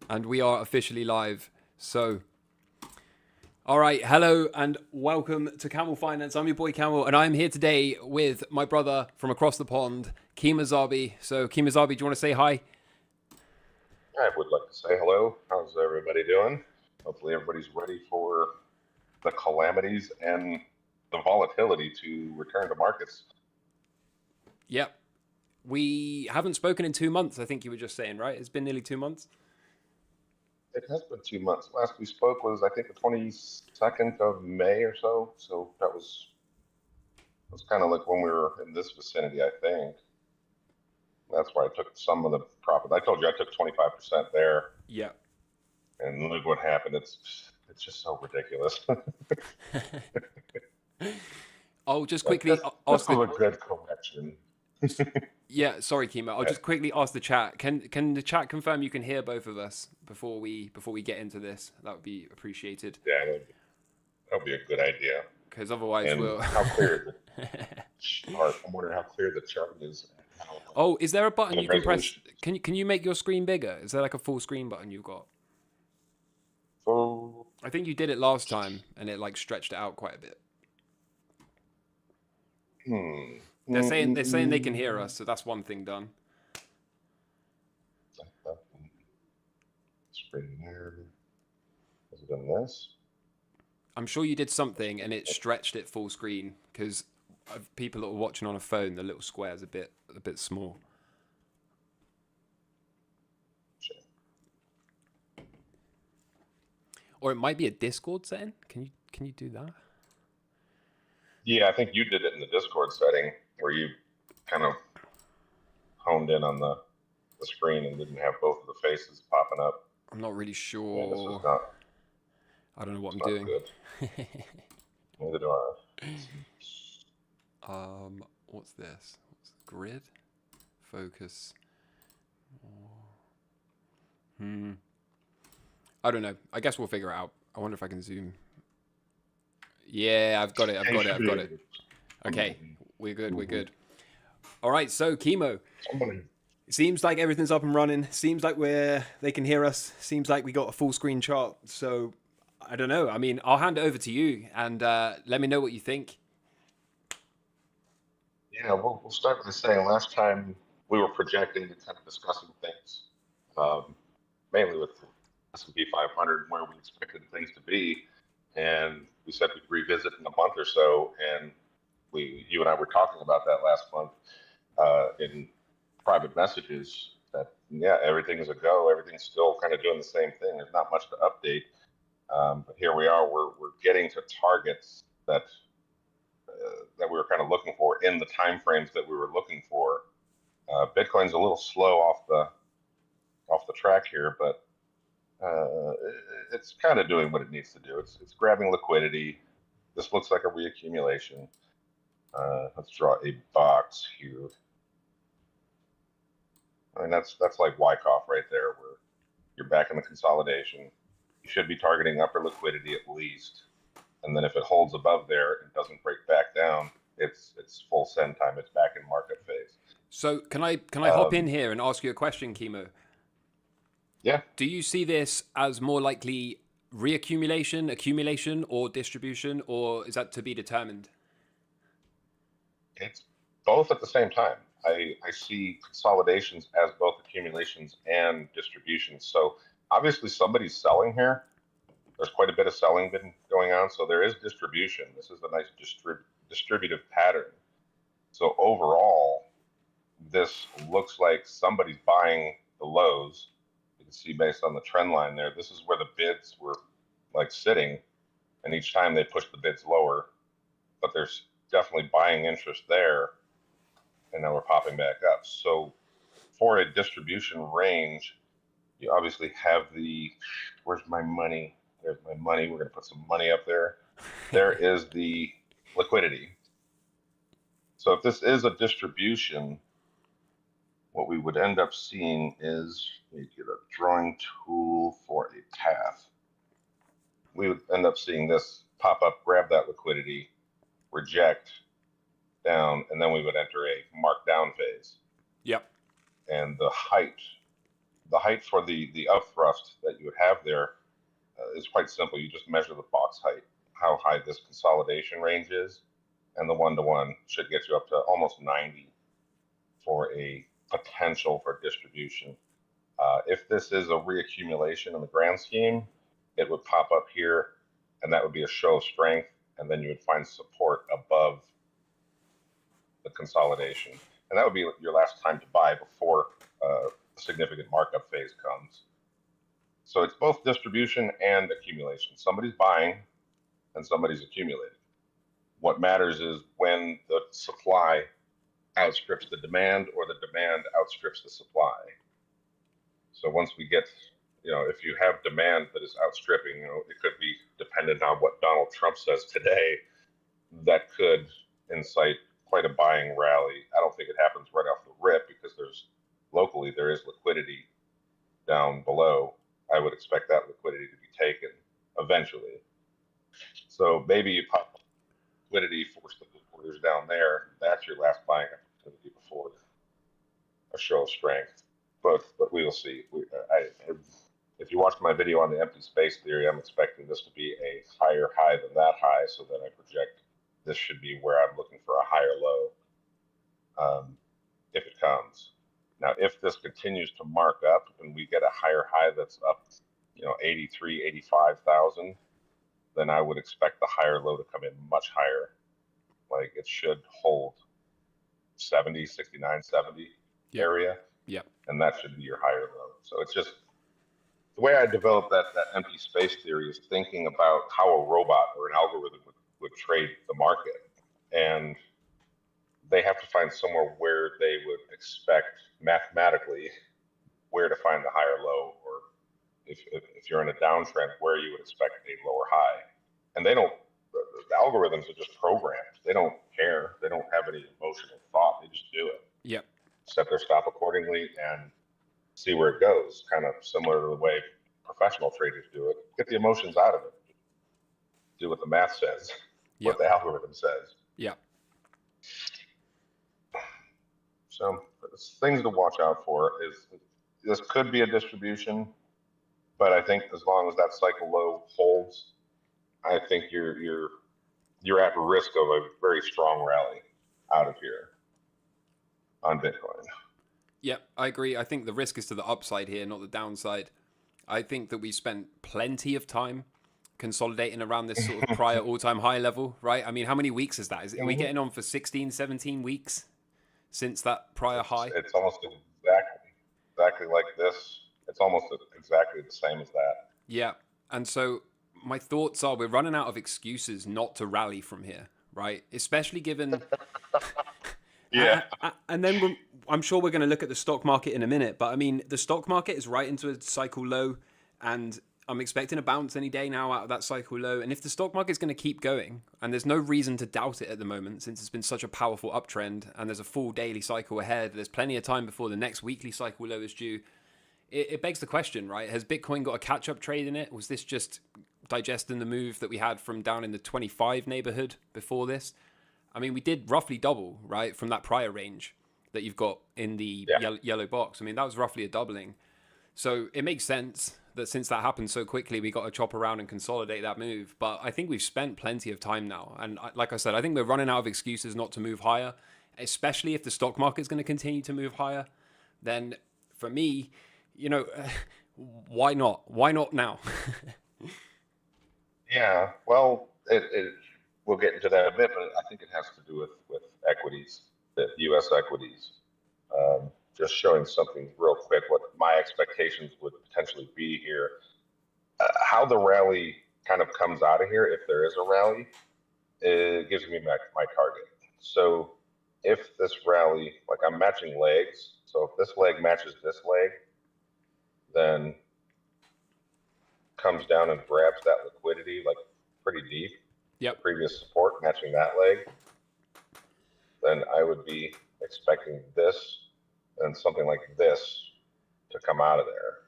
And we are officially live. So, all right, hello and welcome to Camel Finance. I'm your boy Camel, and I'm here today with my brother from across the pond, Kemozabi. So, Kemozabi, do you want to say hi? I would like to say hello. How's everybody doing? Hopefully, everybody's ready for the calamities and the volatility to return to markets. Yep. We haven't spoken in 2 months, I think you were just saying, right? It's been nearly 2 months. It has been 2 months. Last we spoke was, I think, the 22nd of May or so. So that was kind of like when we were in this vicinity, I think. That's where I took some of the profit. I told you I took 25% there, Yep. and look what happened. It's just so ridiculous. I'll just Like quickly this ask the. was a good correction. Yeah, sorry, Kemo. I'll Yeah, just quickly ask the chat. Can the chat confirm you can hear both of us before we get into this? That would be appreciated. that'll be a good idea. Because otherwise And we'll. how clear is the chart? I'm wondering how clear the chart is and how Oh, is there a button the you can press? resolution is. Can you make your screen bigger? Is there like a full screen button you've got? So, I think you did it last time and it like stretched it out quite a bit. hmm, They're saying they can hear us, so that's one thing done. that screen there. Has it done this? I'm sure you did something and it stretched it full screen because people that are watching on a phone, the little square's a bit small. Or it might be a Discord setting. Can you do that? Yeah, I think you did it in the Discord setting where you kind of honed in on the screen and didn't have both of the faces popping up. I'm not really Yeah, this is sure. not I don't know what it's I'm not doing. good. Neither do I. What's this? Grid, focus. I don't know. I guess we'll figure it out. I wonder if I can zoom. Yeah, I've got it. I've You got it. should I've be got able it. to. Okay, Somebody, we're good. We're good. All right. So chemo. somebody. It seems like everything's up and running. Seems like they can hear us. Seems like we got a full screen chart. So I don't know. I mean, I'll hand it over to you and let me know what you think. Yeah, we'll start by saying last time we were projecting and kind of discussing things, um, mainly with the S&P 500 where we expected things to be, and we said we'd revisit in a month or so, and you and I were talking about that last month in private messages. That yeah, everything is a go. Everything's still kind of doing the same thing. There's not much to update, but here we are. We're getting to targets that we were kind of looking for in the time frames that we were looking for. Bitcoin's a little slow off the track here, but it's kind of doing what it needs to do. It's grabbing liquidity. This looks like a reaccumulation. Let's draw a box here. I mean that's like Wyckoff right there, where you're back in the consolidation. You should be targeting upper liquidity at least, and then if it holds above there and doesn't break back down, it's full send time. It's back in market phase. So can I hop in Um, here and ask you a question, Chemo? yeah, Do you see this as more likely reaccumulation, accumulation, or distribution, or is that to be determined? it's both at the same time. I see consolidations as both accumulations and distributions. So obviously somebody's selling here. There's quite a bit of selling been going on. So there is distribution. This is a nice distributive pattern. So overall, this looks like somebody's buying the lows. You can see based on the trend line there, this is where the bids were like sitting. And each time they push the bids lower, but there's definitely buying interest there. And now we're popping back up. So for a distribution range, you obviously have where's my money? There's my money. We're going to put some money up there. There is the liquidity. So if this is a distribution, what we would end up seeing is we get a drawing tool for a path. We would end up seeing this pop up, grab that liquidity, reject down, and then we would enter a markdown phase. Yep. And the height the height for the up thrust that you would have there is quite simple. You just measure the box height, how high this consolidation range is, and the 1-to-1 should get you up to almost 90 for a potential for distribution. If this is a reaccumulation in the grand scheme, it would pop up here, and that would be a show of strength, and then you would find support above the consolidation. And that would be your last time to buy before a significant markup phase comes. So it's both distribution and accumulation. Somebody's buying and somebody's accumulating. What matters is when the supply outstrips the demand or the demand outstrips the supply. So once we get, if you have demand that is outstripping, it could be dependent on what Donald Trump says today, that could incite quite a buying rally. I don't think it happens right off the rip because locally there is liquidity down below. I would expect that liquidity to be taken eventually. So maybe you pop liquidity, force the orders down there. That's your last buying opportunity before a show of strength. But we will see. If you watched my video on the empty space theory, I'm expecting this to be a higher high than that high. So then I project this should be where I'm looking for a higher low if it comes. Now, if this continues to mark up and we get a higher high that's up, 83, 85,000, then I would expect the higher low to come in much higher. Like it should hold 70, 69, 70 area. Yep. And that should be your higher low. So it's just the way I developed that empty space theory is thinking about how a robot or an algorithm would trade the market. And they have to find somewhere where they would expect mathematically where to find the higher low, or if you're in a downtrend, where you would expect a lower high. And they don't, the algorithms are just programmed. They don't care. They don't have any emotional thought. They just do it. Yep. Set their stop accordingly and see where it goes. Kind of similar to the way professional traders do it. Get the emotions out of it. Do what the math says, what the algorithm says. Yeah. So things to watch out for is this could be a distribution, but I think as long as that cycle low holds, I think you're at risk of a very strong rally out of here on Bitcoin. Yeah, I agree. I think the risk is to the upside here, not the downside. I think that we spent plenty of time consolidating around this sort of prior all-time high level, right? I mean, how many weeks is that? Are we getting on for 16, 17 weeks since that prior high? It's almost exactly like this. It's almost exactly the same as that. Yeah. And so my thoughts are we're running out of excuses not to rally from here, right? Especially given... Yeah. And then I'm sure we're going to look at the stock market in a minute, but I mean, the stock market is right into a cycle low, and I'm expecting a bounce any day now out of that cycle low. And if the stock market is going to keep going, and there's no reason to doubt it at the moment, since it's been such a powerful uptrend, and there's a full daily cycle ahead, there's plenty of time before the next weekly cycle low is due. It begs the question, right? Has Bitcoin got a catch-up trade in it? Was this just digesting the move that we had from down in the 25 neighborhood before this? I mean, we did roughly double, right, from that prior range that you've got in the yellow box. I mean, that was roughly a doubling. So it makes sense that since that happened so quickly, we got to chop around and consolidate that move. But I think we've spent plenty of time now. And like I said, I think we're running out of excuses not to move higher, especially if the stock market is going to continue to move higher. Then for me, why not? Why not now? Yeah, well, we'll get into that a bit, but I think it has to do with equities, the U.S. equities. Just showing something real quick, what my expectations would potentially be here. How the rally kind of comes out of here, if there is a rally, it gives me my target. So if this rally, like I'm matching legs, so if this leg matches this leg, then comes down and grabs that liquidity like pretty deep. Yep. Previous support matching that leg, then I would be expecting this and something like this to come out of there.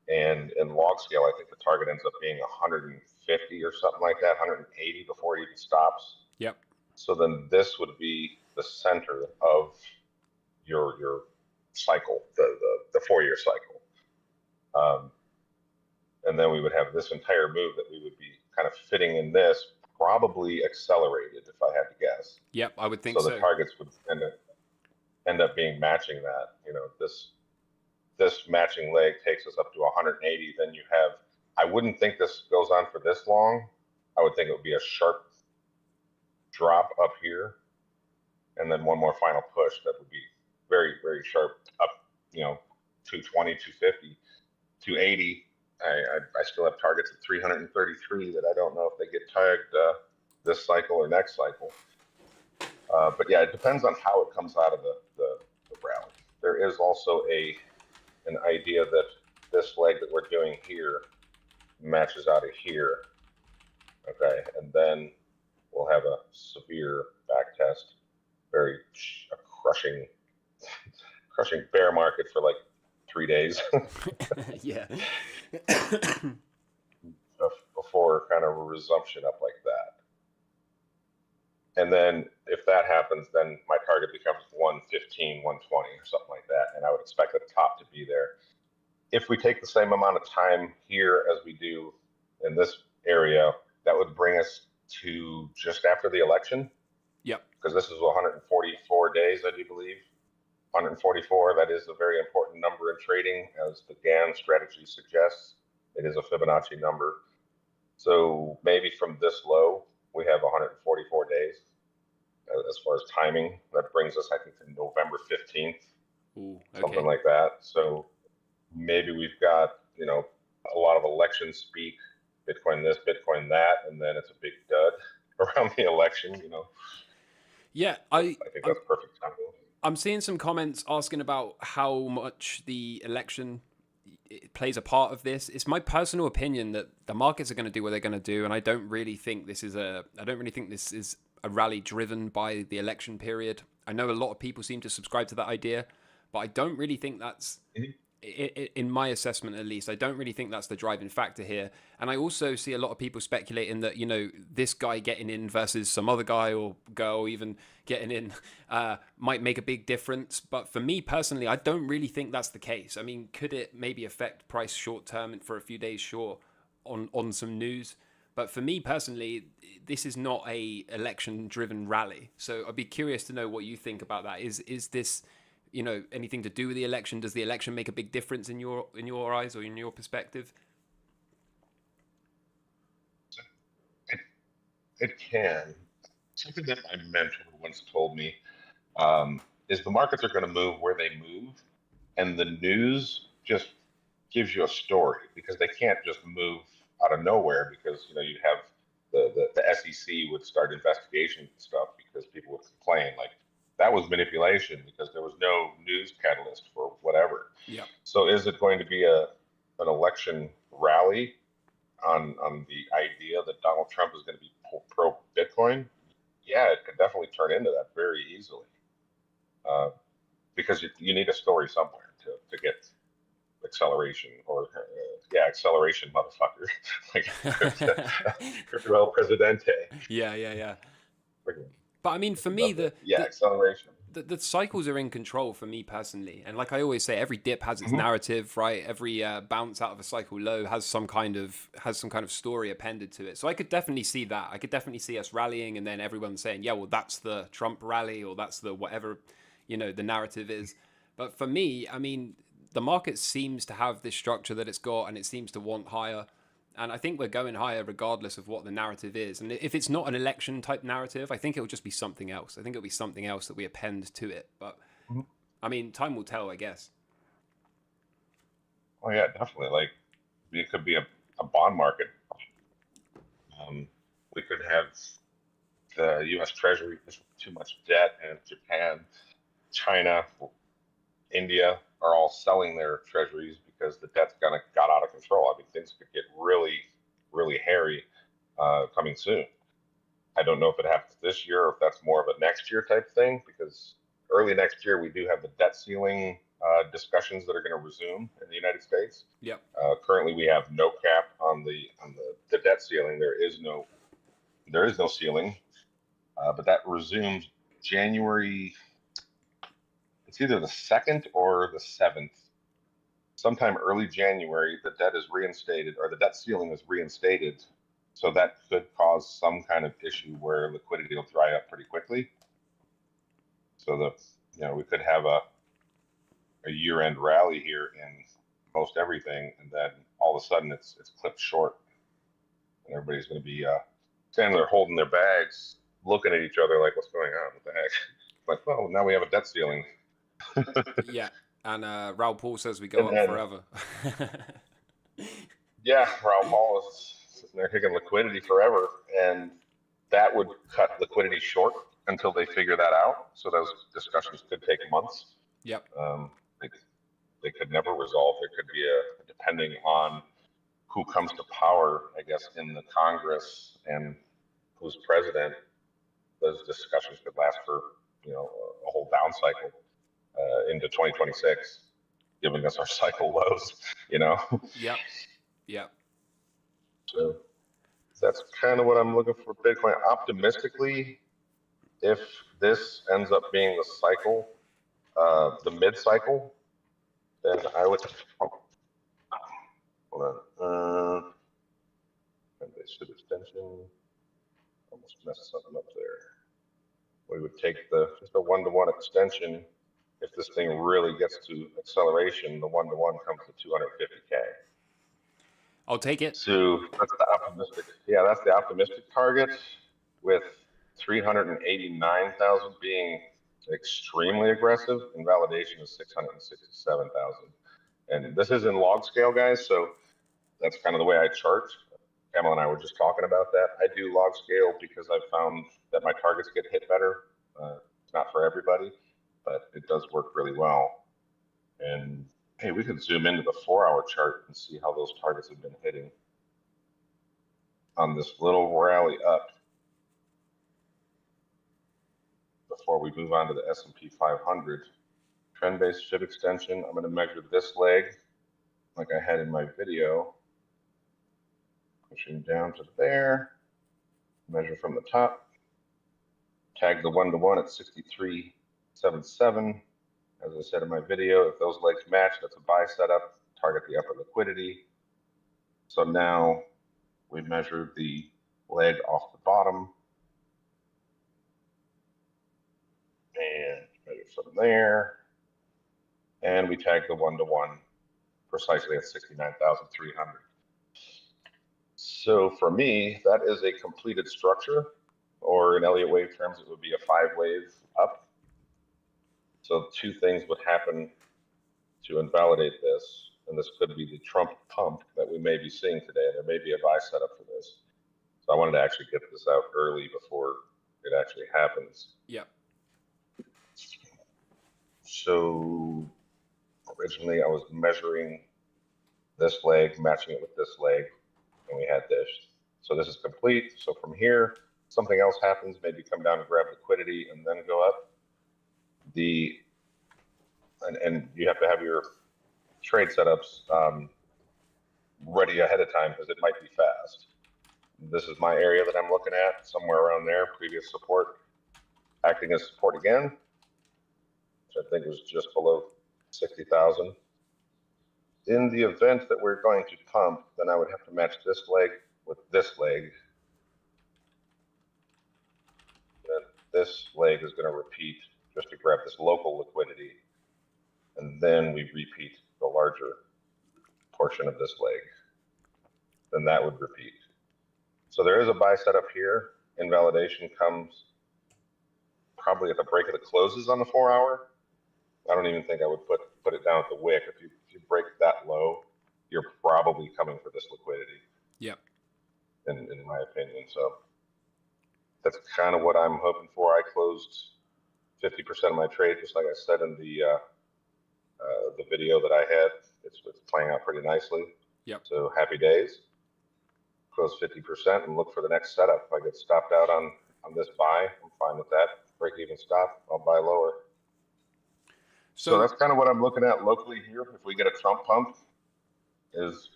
And in log scale, I think the target ends up being 150 or something like that, 180 before it even stops. Yep. So then this would be the center of your cycle, the 4-year cycle. And then we would have this entire move that we would be kind of fitting in this, probably accelerated if I had to guess. Yep, I would think So so. the targets would end up being matching that. This matching leg takes us up to 180. Then you have, I wouldn't think this goes on for this long. I would think it would be a sharp drop up here, and then one more final push that would be very, very sharp up, 220, 250, 280. I still have targets at 333 that I don't know if they get tagged this cycle or next cycle. But yeah, it depends on how it comes out of the rally. There is also an idea that this leg that we're doing here matches out of here. Okay, and then we'll have a severe back test, very crushing bear market for like 3 days. Yeah. Before kind of a resumption up like that. And then if that happens, then my target becomes 115, 120 or something like that. And I would expect the top to be there. If we take the same amount of time here as we do in this area, that would bring us to just after the election. Yep. Because this is 144 days, I do believe. 144, that is a very important number in trading, as the GAN strategy suggests. It is a Fibonacci number. So maybe from this low, we have 144 days as far as timing. That brings us, I think, to November 15th, Ooh, okay. something like that. So maybe we've got, a lot of election speak, Bitcoin this, Bitcoin that, and then it's a big dud around the election, Yeah, I think that's perfect timing. I'm seeing some comments asking about how much the election plays a part of this. It's my personal opinion that the markets are going to do what they're going to do, and I don't really think this is a rally driven by the election period. I know a lot of people seem to subscribe to that idea, but I don't really think that's, in my assessment at least, I don't really think that's the driving factor here. And I also see a lot of people speculating that, this guy getting in versus some other guy or girl even getting in might make a big difference. But for me personally, I don't really think that's the case. I mean, could it maybe affect price short term and for a few days, sure, on some news? But for me personally, this is not a election-driven rally. So I'd be curious to know what you think about that. Is this, anything to do with the election? Does the election make a big difference in your eyes or in your perspective? It can. Something that my mentor once told me is the markets are going to move where they move, and the news just gives you a story, because they can't just move out of nowhere, because you'd have the SEC would start investigations and stuff because people would complain like that was manipulation because there was no news catalyst for whatever. Yeah. So is it going to be an election rally on the idea that Donald Trump is going to be pro Bitcoin? Yeah, it could definitely turn into that very easily, because you need a story somewhere to get acceleration, or acceleration, motherfucker. Like crypto El Presidente. Yeah. But I mean, for me, acceleration. The cycles are in control for me personally. And like I always say, every dip has its narrative, right? Every bounce out of a cycle low has some kind of story appended to it. So I could definitely see that. I could definitely see us rallying and then everyone saying, yeah, well, that's the Trump rally, or that's the whatever, the narrative is. But for me, I mean, the market seems to have this structure that it's got, and it seems to want higher. And I think we're going higher regardless of what the narrative is. And if it's not an election type narrative, I think it'll just be something else. I think it'll be something else that we append to it. But I mean, time will tell, I guess. Oh yeah, definitely. Like, it could be a bond market. We could have the U.S. Treasury with too much debt, and Japan, China, India are all selling their treasuries because the debt's got out of control. I mean, things could get really, really hairy coming soon. I don't know if it happens this year or if that's more of a next year type thing, because early next year we do have the debt ceiling discussions that are going to resume in the United States. Yep. Currently, we have no cap on the debt ceiling. There is no ceiling, but that resumes January. It's either the 2nd or the 7th sometime early January, the debt is reinstated, or the debt ceiling is reinstated. So that could cause some kind of issue where liquidity will dry up pretty quickly. So we could have a year-end rally here in most everything, and then all of a sudden it's clipped short, and everybody's going to be standing there holding their bags, looking at each other like, "What's going on? What the heck?" Like, well, now we have a debt ceiling. Yeah, and Raul Paul says we go And up then, forever. yeah, Raul Paul is sitting there taking liquidity forever, and that would cut liquidity short until they figure that out. So those discussions could take months. Yep. They could never resolve. There could be depending on who comes to power, I guess, in the Congress and who's president, those discussions could last for, a whole down cycle into 2026, giving us our cycle lows, Yep. Yep. So that's kind of what I'm looking for Bitcoin. Optimistically, if this ends up being the cycle, the mid cycle, then I would, hold on, should extension, almost messed something up there. We would take just a 1-to-1 extension. If this thing really gets to acceleration, the 1-to-1 comes to 250K. I'll take it. So that's the optimistic. Yeah, that's the optimistic target, with 389,000 being extremely aggressive, and validation is 667,000. And this is in log scale, guys. So that's kind of the way I chart. Camel and I were just talking about that. I do log scale because I've found that my targets get hit better. It's not for everybody, but it does work really well. And hey, we could zoom into the 4-hour chart and see how those targets have been hitting on this little rally up before we move on to the S&P 500. Trend-based fib extension. I'm going to measure this leg like I had in my video. Pushing down to there. Measure from the top. Tag the 1-to-1 at 63.77. As I said in my video, if those legs match, that's a buy setup. Target the upper liquidity. So now we measure the leg off the bottom. And measure from there. And we tag the 1-to-1 precisely at 69,300. So for me, that is a completed structure, or in Elliott wave terms, it would be a 5-wave up. So 2 things would happen to invalidate this, and this could be the Trump pump that we may be seeing today. There may be a buy setup for this. So I wanted to actually get this out early before it actually happens. Yeah. So originally I was measuring this leg, matching it with this leg, and we had this. So this is complete. So from here, something else happens, maybe come down and grab liquidity and then go up. And you have to have your trade setups ready ahead of time because it might be fast. This is my area that I'm looking at, somewhere around there, previous support, acting as support again, which I think was just below 60,000. In the event that we're going to pump, then I would have to match this leg with this leg. And this leg is going to repeat just to grab this local liquidity. And then we repeat the larger portion of this leg. Then that would repeat. So there is a buy setup here. Invalidation comes probably at the break of the closes on the 4-hour. I don't even think I would put it down at the wick. If you break that low, you're probably coming for this liquidity. Yep. In my opinion. So that's kind of what I'm hoping for. I closed 50% of my trade, just like I said in the video that I had. It's playing out pretty nicely. Yep. So happy days. Close 50% and look for the next setup. If I get stopped out on this buy, I'm fine with that. Break even stop, I'll buy lower. So that's kind of what I'm looking at locally here. If we get a Trump pump, is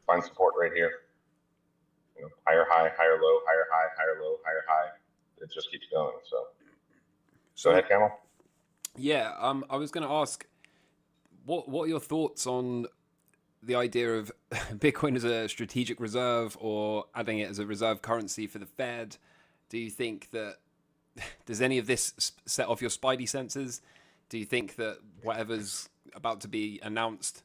find support right here. Higher high, higher low, higher high, higher low, higher high. It just keeps going. So go ahead, Camel. Yeah, I was going to ask, what are your thoughts on the idea of Bitcoin as a strategic reserve or adding it as a reserve currency for the Fed? Do you think that does any of this set off your spidey senses? Do you think that whatever's about to be announced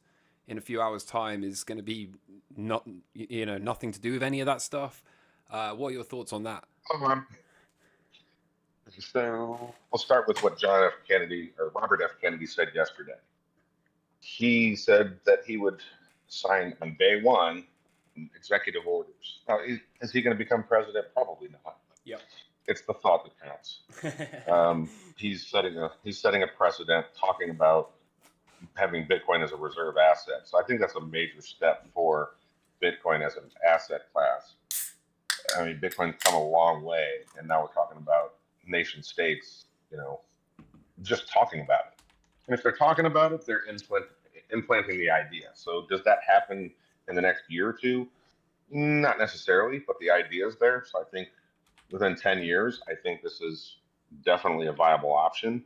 in a few hours' time is going to be nothing to do with any of that stuff? What are your thoughts on that? Um, so we'll start with what John F. Kennedy or Robert F. Kennedy said yesterday. He said that he would sign on day one executive orders. Now, is he going to become president? Probably not. Yep. It's the thought that counts. He's setting a precedent, talking about having Bitcoin as a reserve asset. So I think that's a major step for Bitcoin as an asset class. I mean, Bitcoin's come a long way, and now we're talking about nation states, just talking about it. And if they're talking about it, they're implanting the idea. So does that happen in the next year or two? Not necessarily, but the idea is there. So I think within 10 years, I think this is definitely a viable option.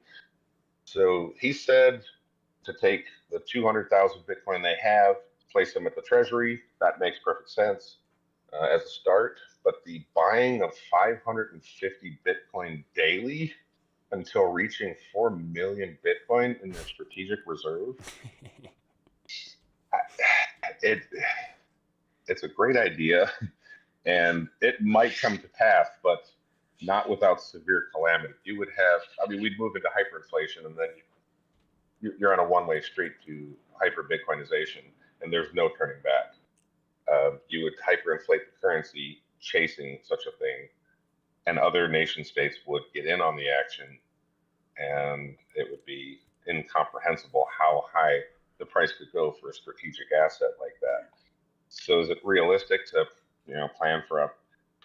So he said to take the 200,000 Bitcoin they have, place them at the treasury. That makes perfect sense as a start. But the buying of 550 Bitcoin daily until reaching 4 million Bitcoin in their strategic reserve, it's a great idea, and it might come to pass, but not without severe calamity. You would have, we'd move into hyperinflation, and then you're on a one-way street to hyper-Bitcoinization, and there's no turning back. You would hyperinflate the currency chasing such a thing, and other nation states would get in on the action, and it would be incomprehensible how high the price could go for a strategic asset like that. So is it realistic to plan for a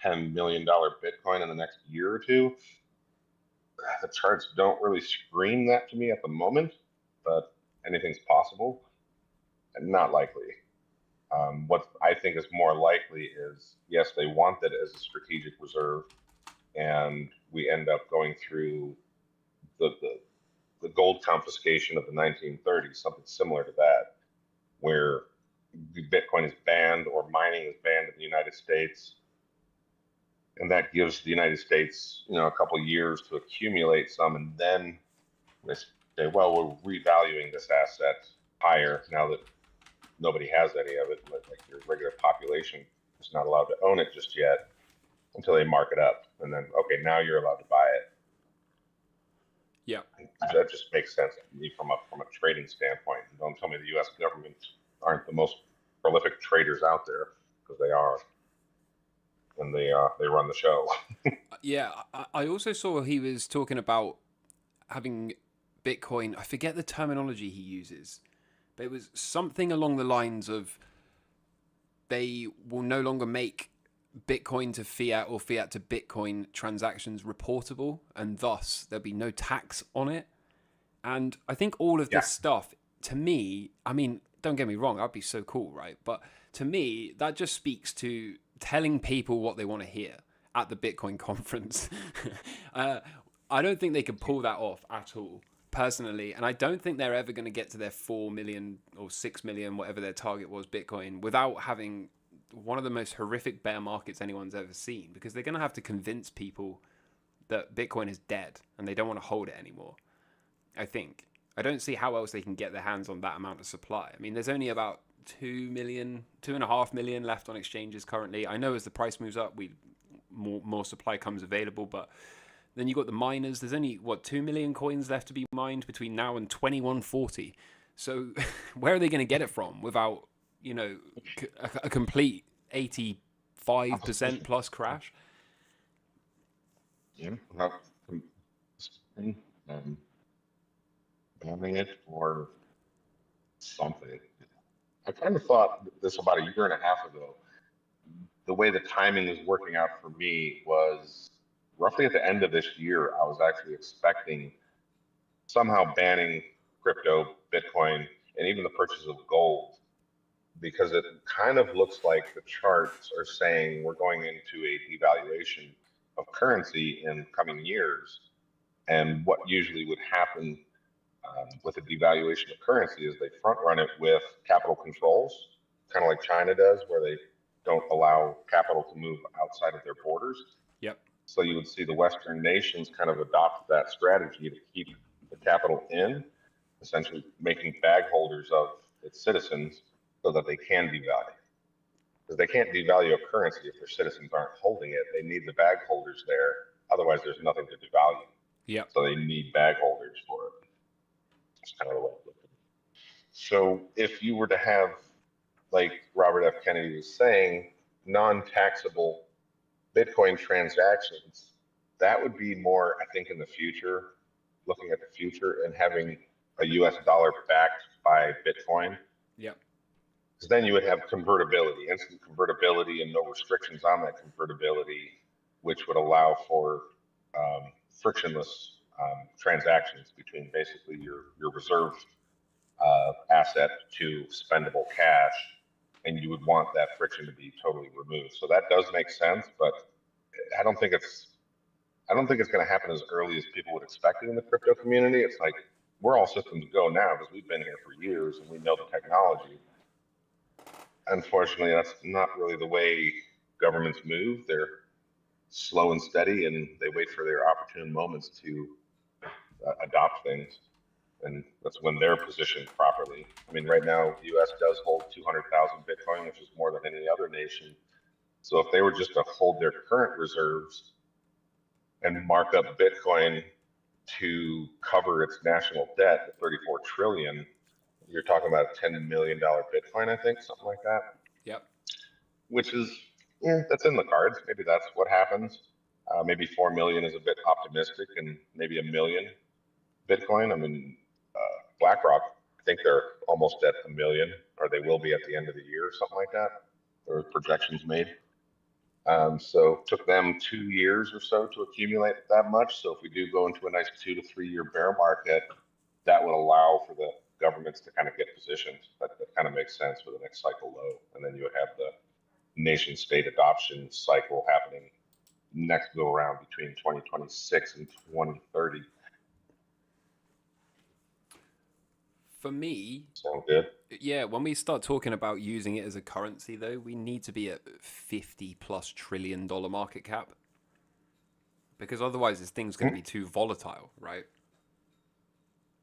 $10 million Bitcoin in the next year or two? The charts don't really scream that to me at the moment, but anything's possible, and not likely. What I think is more likely is, yes, they want it as a strategic reserve, and we end up going through the gold confiscation of the 1930s, something similar to that, where Bitcoin is banned or mining is banned in the United States. And that gives the United States, a couple of years to accumulate some, and then they say, well, we're revaluing this asset higher now that nobody has any of it. Like your regular population is not allowed to own it just yet until they mark it up, and then okay, now you're allowed to buy it. Yeah, that just makes sense to me from a trading standpoint. Don't tell me the U.S. government aren't the most prolific traders out there, because they are, and they run the show. Yeah, I also saw he was talking about having Bitcoin. I forget the terminology he uses, but it was something along the lines of they will no longer make Bitcoin to fiat or fiat to Bitcoin transactions reportable, and thus there'll be no tax on it. And I think all of this stuff, to me, don't get me wrong, I'd be so cool, right? But to me, that just speaks to telling people what they want to hear at the Bitcoin conference. I don't think they could pull that off at all, personally. And I don't think they're ever going to get to their 4 million or 6 million, whatever their target was, Bitcoin, without having one of the most horrific bear markets anyone's ever seen, because they're going to have to convince people that Bitcoin is dead and they don't want to hold it anymore. I don't see how else they can get their hands on that amount of supply. There's only about 2.5 million left on exchanges currently. I know as the price moves up, more supply comes available, but then you got the miners. There's only 2 million coins left to be mined between now and 2140. So where are they going to get it from without a complete 85% plus crash? Yeah, banning it or something. I kind of thought this about a year and a half ago. The way the timing was working out for me was roughly at the end of this year, I was actually expecting somehow banning crypto, Bitcoin, and even the purchase of gold, because it kind of looks like the charts are saying we're going into a devaluation of currency in coming years. And what usually would happen with a devaluation of currency is they front run it with capital controls. kind of like China does, where they don't allow capital to move outside of their borders. Yep. So you would see the Western nations kind of adopt that strategy to keep the capital in, essentially making bag holders of its citizens so that they can devalue. Because they can't devalue a currency if their citizens aren't holding it. They need the bag holders there. Otherwise, there's nothing to devalue. Yep. So they need bag holders for it. That's kind of the way I look at it. So if you were to have, like Robert F. Kennedy was saying, non-taxable Bitcoin transactions, that would be more, I think, in the future, looking at the future and having a US dollar backed by Bitcoin. Yep. Because then you would have convertibility, instant convertibility, and no restrictions on that convertibility, which would allow for frictionless transactions between basically your reserve asset to spendable cash, and you would want that friction to be totally removed. So that does make sense, but I don't think it's going to happen as early as people would expect it in the crypto community. It's like we're all systems go now because we've been here for years and we know the technology. Unfortunately, that's not really the way governments move. They're slow and steady, and they wait for their opportune moments to adopt things. And that's when they're positioned properly. I mean, right now, the U.S. does hold 200,000 Bitcoin, which is more than any other nation. So if they were just to hold their current reserves and mark up Bitcoin to cover its national debt at 34 trillion, you're talking about a $10 million Bitcoin, I think, something like that. Yep. Which is, yeah, that's in the cards. Maybe that's what happens. Maybe 4 million is a bit optimistic, and maybe 1 million Bitcoin. I mean, BlackRock, I think they're almost at 1 million, or they will be at the end of the year or something like that. There were projections made. So it took them 2 years or so to accumulate that much. So if we do go into a nice 2 to 3 year bear market, that would allow for the governments to kind of get positioned. That kind of makes sense for the next cycle low. And then you would have the nation state adoption cycle happening next go around between 2026 and 2030. For me, Sound good? yeah, when we start talking about using it as a currency, though, we need to be at $50+ trillion market cap, because otherwise this thing's going to be too volatile, right?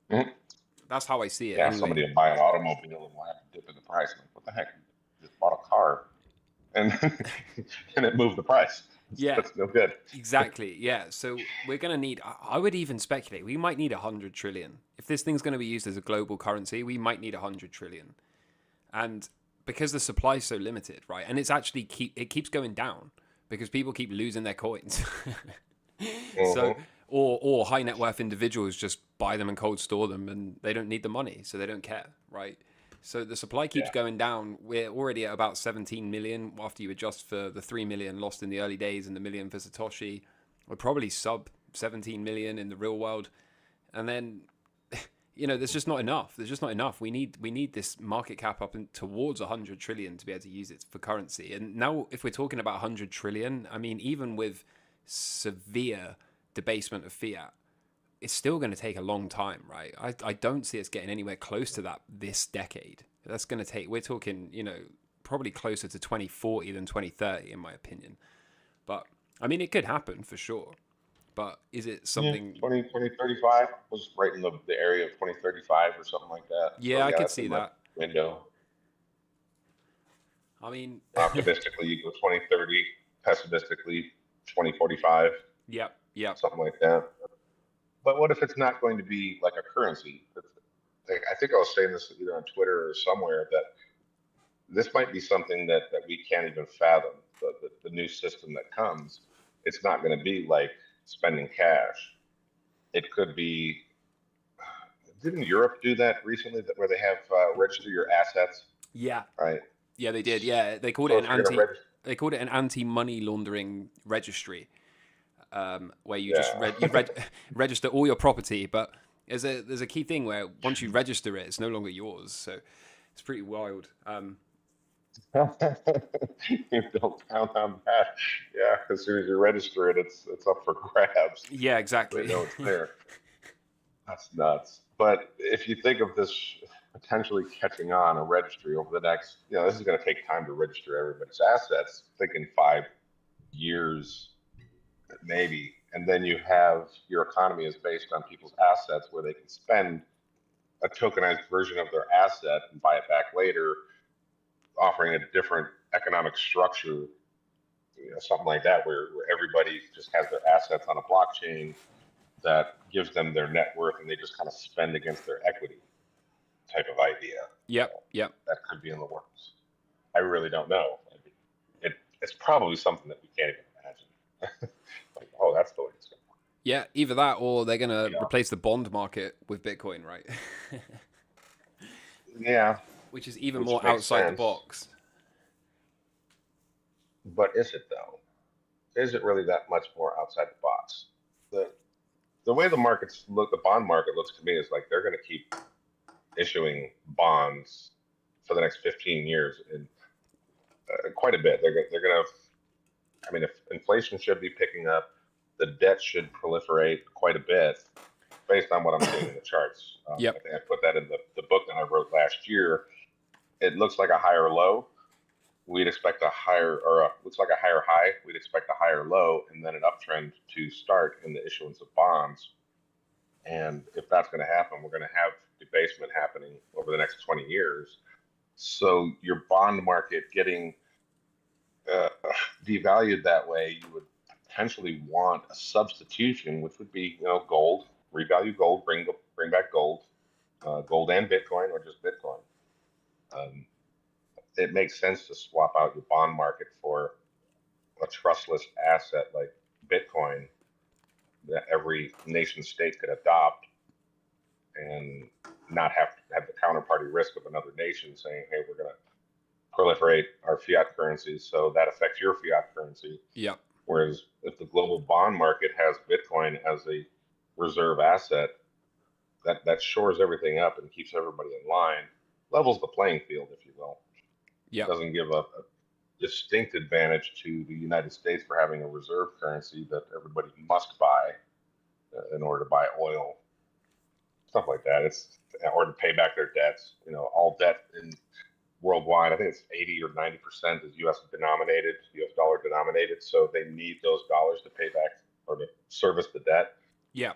Mm-hmm. That's how I see it. Yeah, anyway. somebody will buy an automobile and will have to dip in the price. Like, what the heck? You just bought a car, and and it moved the price. Yeah, that's no good. Exactly. Yeah. So we're going to need, I would even speculate, we might need 100 trillion. If this thing's going to be used as a global currency, we might need 100 trillion. And because the supply is so limited, right? And it's actually it keeps going down because people keep losing their coins. So, or high net worth individuals just buy them and cold store them, and they don't need the money, so they don't care, right? So the supply keeps going down. We're already at about 17 million after you adjust for the 3 million lost in the early days and the million for Satoshi. We're probably sub 17 million in the real world. And then, there's just not enough. There's just not enough. We need this market cap up towards 100 trillion to be able to use it for currency. And now if we're talking about 100 trillion, I mean, even with severe debasement of fiat, it's still going to take a long time, right? I don't see us getting anywhere close to that this decade. That's going to take, we're talking, probably closer to 2040 than 2030, in my opinion. But, I mean, it could happen for sure. But is it something... 2035 was right in the area of 2035 or something like that. Yeah, so, I could see that. Window. I mean... Optimistically, you go 2030. Pessimistically, 2045. Yep. Something like that. But what if it's not going to be like a currency? I think I was saying this either on Twitter or somewhere, that this might be something that we can't even fathom. The new system that comes, it's not going to be like spending cash. It could be. Didn't Europe do that recently? Where they have register your assets? Yeah. Right. Yeah, they did. Yeah, they called it an anti-money laundering registry. Where you just register all your property, but there's a key thing where once you register it, it's no longer yours. So it's pretty wild. You don't count on that, yeah. As soon as you register it, it's up for grabs. Yeah, exactly. They know it's there. That's nuts. But if you think of this, potentially catching on a registry over the next, this is going to take time to register everybody's assets, thinking 5 years, maybe. And then you have your economy is based on people's assets where they can spend a tokenized version of their asset and buy it back later, offering a different economic structure, something like that, where everybody just has their assets on a blockchain that gives them their net worth and they just kind of spend against their equity type of idea. Yep. That could be in the works. I really don't know. It's probably something that we can't even imagine. Like, oh, that's the way it's going to work. Yeah, either that or they're going to replace the bond market with Bitcoin, right? Yeah. Which is even more outside the box. But is it, though? Is it really that much more outside the box? The way the markets look, the bond market looks to me is like they're going to keep issuing bonds for the next 15 years in quite a bit. They're going to, I mean, if inflation should be picking up, the debt should proliferate quite a bit based on what I'm seeing in the charts. I think I put that in the book that I wrote last year. It looks like a higher low. We'd expect a higher, or looks like a higher high. We'd expect a higher low and then an uptrend to start in the issuance of bonds. And if that's going to happen, we're going to have debasement happening over the next 20 years. So your bond market getting devalued that way, you would potentially want a substitution, which would be, gold, revalue gold, bring back gold, gold and Bitcoin, or just Bitcoin. It makes sense to swap out your bond market for a trustless asset like Bitcoin that every nation state could adopt and not have to have the counterparty risk of another nation saying, hey, we're going to proliferate our fiat currencies, so that affects your fiat currency. Yeah. Whereas if the global bond market has Bitcoin as a reserve asset, that shores everything up and keeps everybody in line, levels the playing field, if you will. Yeah. Doesn't give a distinct advantage to the United States for having a reserve currency that everybody must buy in order to buy oil, stuff like that. It's or to pay back their debts. All debt in worldwide, I think it's 80 or 90% is U.S. denominated, U.S. dollar denominated. So they need those dollars to pay back or to service the debt. Yeah.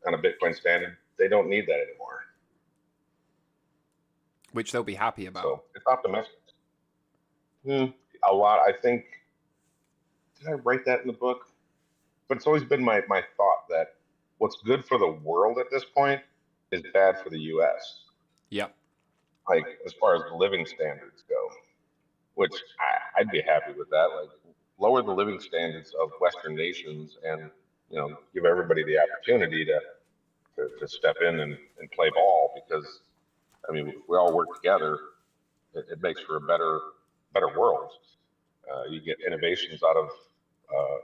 On a Bitcoin standard, they don't need that anymore. Which they'll be happy about. So it's optimistic. A lot. I think, did I write that in the book? But it's always been my thought that what's good for the world at this point is bad for the U.S. Yep. Like as far as the living standards go, which I'd be happy with that. Like lower the living standards of Western nations and, give everybody the opportunity to step in and play ball because, if we all work together, it makes for a better world. You get innovations out of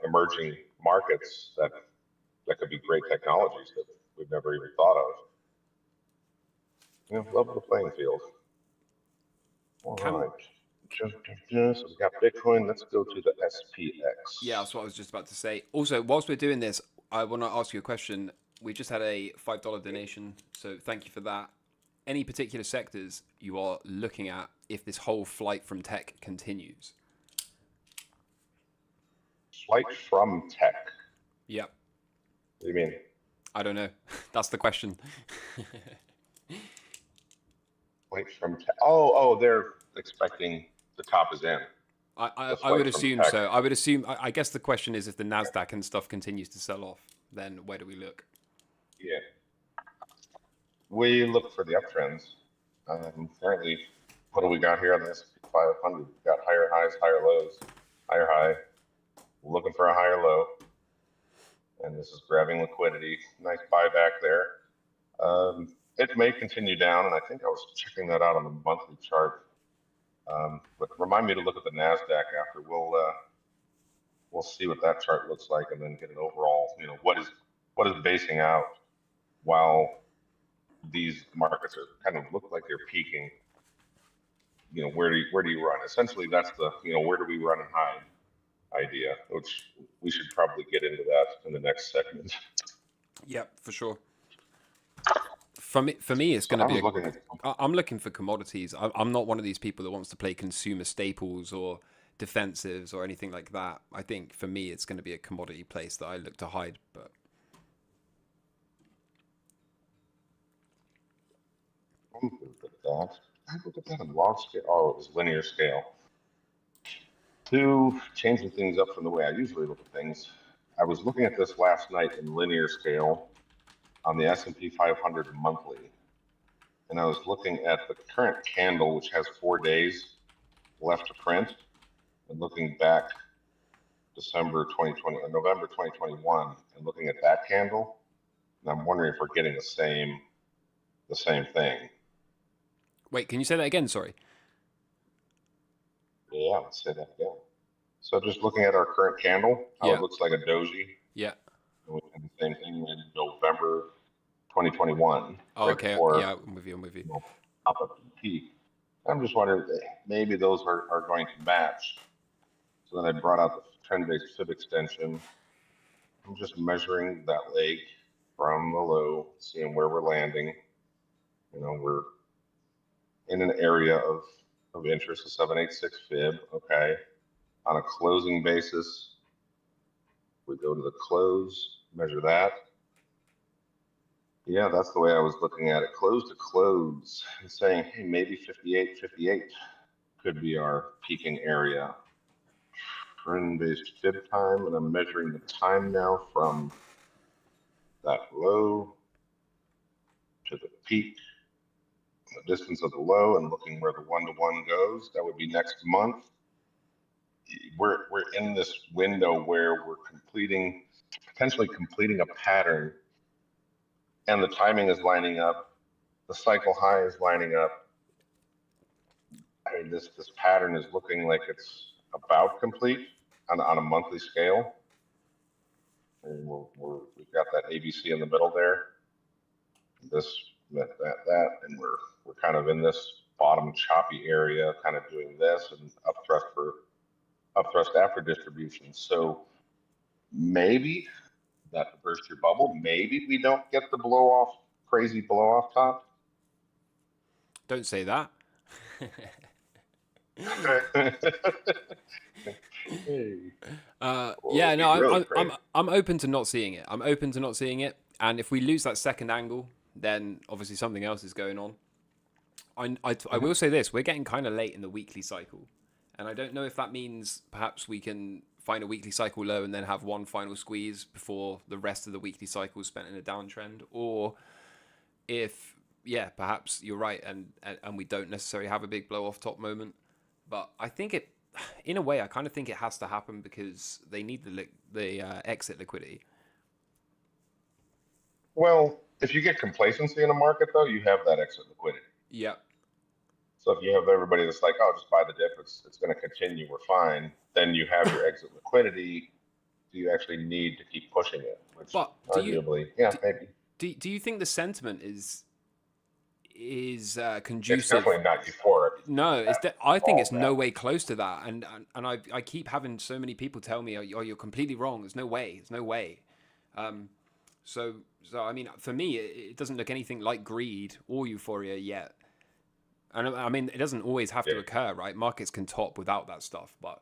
emerging markets that could be great technologies that we've never even thought of. Level the playing field. All right. So we got Bitcoin. Let's go to the SPX. Yeah, that's what I was just about to say. Also, whilst we're doing this, I want to ask you a question. We just had a $5 donation, so thank you for that. Any particular sectors you are looking at if this whole flight from tech continues? Flight from tech? Yep. What do you mean? I don't know. That's the question. Flight from tech. Oh, they're expecting the top is in. I would assume so. I would assume. I guess the question is if the Nasdaq and stuff continues to sell off, then where do we look? Yeah, we look for the uptrends. Currently, what do we got here on the S&P 500? We've got higher highs, higher lows, higher high. Looking for a higher low, and this is grabbing liquidity. Nice buyback there. It may continue down, and I think I was checking that out on the monthly chart. But remind me to look at the Nasdaq after. We'll see what that chart looks like, and then get an overall. What is basing out while these markets are kind of look like they're peaking. Where do you run? Essentially, that's the where do we run and hide idea, which we should probably get into that in the next segment. Yep, for sure. For me, it's So going to I be was looking at. I'm looking for commodities. I'm not one of these people that wants to play consumer staples or defensives or anything like that. I think for me, it's going to be a commodity place that I look to hide. But Let me look at that. I looked at that in log scale. Oh, it was linear scale. To changing things up from the way I usually look at things, I was looking at this last night in linear scale on the S&P 500 monthly, and I was looking at the current candle, which has 4 days left to print, and looking back December 2020 or November 2021, and looking at that candle, and I'm wondering if we're getting the same thing. wait, can you say that again? Sorry. Yeah, let's say that again. So just looking at our current candle, how Yeah. it looks like a doji. Yeah. And we had the same thing in November 2021, Oh, right okay. before Yeah, I'm with you. I'm with you. top of the peak. I'm just wondering if maybe those are going to match. So then I brought out the trend-based fib extension. I'm just measuring that leg from the low, seeing where we're landing. We're in an area of interest, a 786 fib. Okay. On a closing basis, we go to the close, measure that. Yeah, that's the way I was looking at it. Close to close and saying, hey, maybe 58.58 could be our peaking area. Trend-based fib time, and I'm measuring the time now from that low to the peak, the distance of the low, and looking where the one-to-one goes. That would be next month. We're in this window where we're potentially completing a pattern, and the timing is lining up. The cycle high is lining up. I mean, this pattern is looking like it's about complete on a monthly scale. And we've got that ABC in the middle there. This, that, and we're kind of in this bottom choppy area, kind of doing this and upthrust after distribution. So maybe that burst your bubble. Maybe we don't get the crazy blow off top. Don't say that. Yeah, no, I'm open to not seeing it. I'm open to not seeing it, and if we lose that second angle, then obviously something else is going on. I will say this: we're getting kind of late in the weekly cycle, and I don't know if that means perhaps we can find a weekly cycle low and then have one final squeeze before the rest of the weekly cycle is spent in a downtrend, or if perhaps you're right, and we don't necessarily have a big blow off top moment. But I think it, in a way, I kind of think it has to happen because they need the exit liquidity. Well, if you get complacency in a market, though, you have that exit liquidity. Yeah. So if you have everybody that's like, oh, just buy the dip, it's going to continue, we're fine, then you have your exit liquidity. Do you actually need to keep pushing it? Which But arguably, maybe. Do you think the sentiment is conducive? It's definitely not euphoric. No, I think it's no way close to that, and I keep having so many people tell me, "Oh, you're completely wrong. There's no way. There's no way." So I mean, for me, it doesn't look anything like greed or euphoria yet. And I mean, it doesn't always have to occur, right? Markets can top without that stuff, but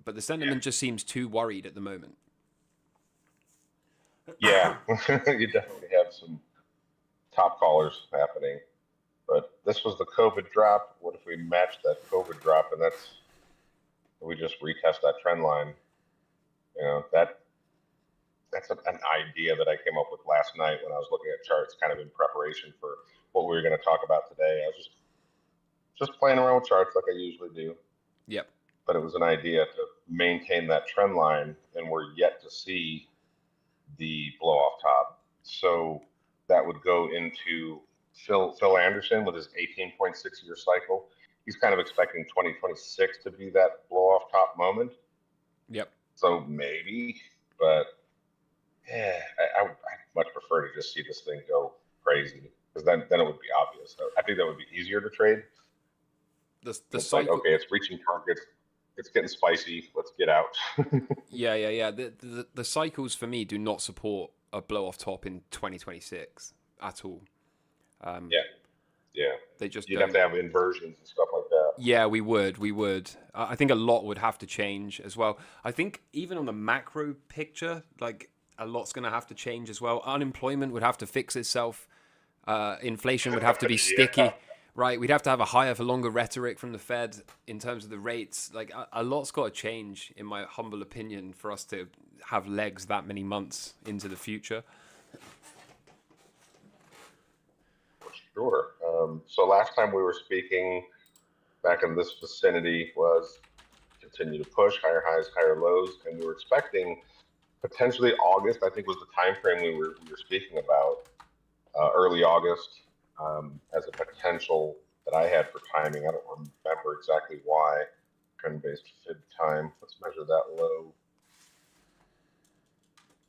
the sentiment just seems too worried at the moment. Yeah, you definitely have some top callers happening. But this was the COVID drop. What if we match that COVID drop, and we just retest that trend line? That's an idea that I came up with last night when I was looking at charts, kind of in preparation for what we were going to talk about today. I was just playing around with charts like I usually do. Yep. But it was an idea to maintain that trend line, and we're yet to see the blow off top. So that would go into Phil Anderson with his 18.6 year cycle. He's kind of expecting 2026 to be that blow off top moment. Yep. So maybe, but I much prefer to just see this thing go crazy, because then it would be obvious. So I think that would be easier to trade. The cycle, like, okay, it's reaching targets. It's getting spicy. Let's get out. Yeah. The cycles for me do not support a blow off top in 2026 at all. Yeah, yeah. They just You'd have don't. to have inversions and stuff like that. Yeah, we would. We would. I think a lot would have to change as well. I think even on the macro picture, like a lot's going to have to change as well. Unemployment would have to fix itself. Inflation would have to be Yeah. sticky, right? We'd have to have a higher for longer rhetoric from the Fed in terms of the rates. Like a lot's got to change, in my humble opinion, for us to have legs that many months into the future. Sure. So last time we were speaking back in this vicinity was continue to push higher highs, higher lows, and we were expecting potentially August. I think was the time frame we were speaking about, early August, as a potential that I had for timing. I don't remember exactly why. Trend-based fib time. Let's measure that low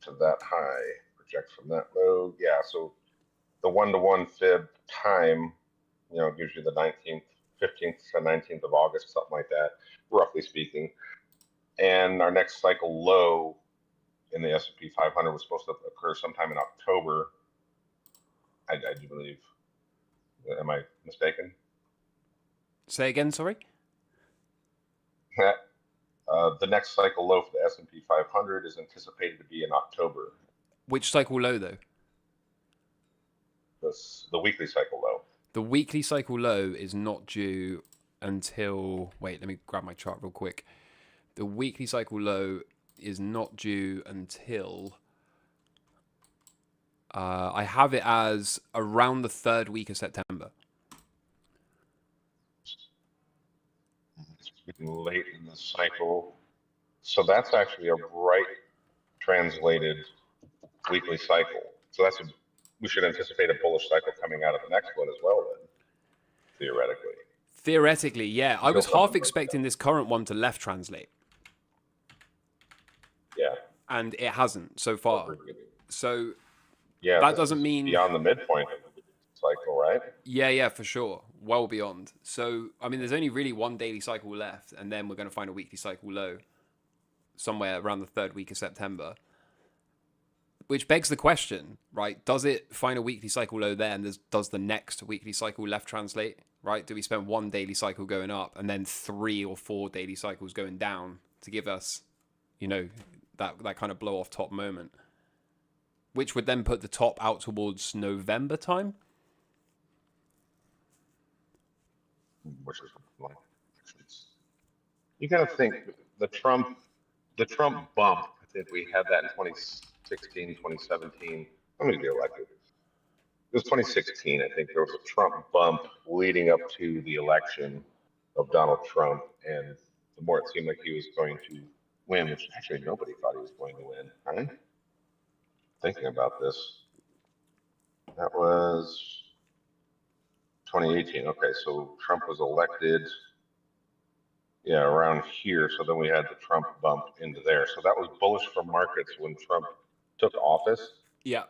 to that high. Project from that low. Yeah. So the 1-to-1 fib time, gives you the 19th, 15th to 19th of August, something like that, roughly speaking. And our next cycle low in the S&P 500 was supposed to occur sometime in October. I do believe. Am I mistaken? Say again, sorry? The next cycle low for the S&P 500 is anticipated to be in October. Which cycle low, though? The weekly cycle low. The weekly cycle low is not due until... Wait, let me grab my chart real quick. The weekly cycle low is not due until... I have it as around the third week of September. It's late in the cycle. So that's actually a right translated weekly cycle. So we should anticipate a bullish cycle coming out of the next one as well, then, theoretically. Theoretically, yeah. I was half expecting this current one to left translate. Yeah. And it hasn't so far. So yeah, that doesn't mean... Beyond the midpoint of the cycle, right? Yeah, for sure. Well beyond. So, I mean, there's only really one daily cycle left, and then we're going to find a weekly cycle low somewhere around the third week of September. Which begs the question, right? Does it find a weekly cycle low there, and does the next weekly cycle left translate, right? Do we spend one daily cycle going up and then 3 or 4 daily cycles going down to give us, that kind of blow off top moment? Which would then put the top out towards November time? Which is like, you got to think the Trump bump. I think we had that in 2016, 2017. How many get elected? It was 2016. I think there was a Trump bump leading up to the election of Donald Trump, and the more it seemed like he was going to win, which actually nobody thought he was going to win, right? Thinking about this, that was 2018. Okay, so Trump was elected, around here. So then we had the Trump bump into there. So that was bullish for markets when Trump took office. Yeah.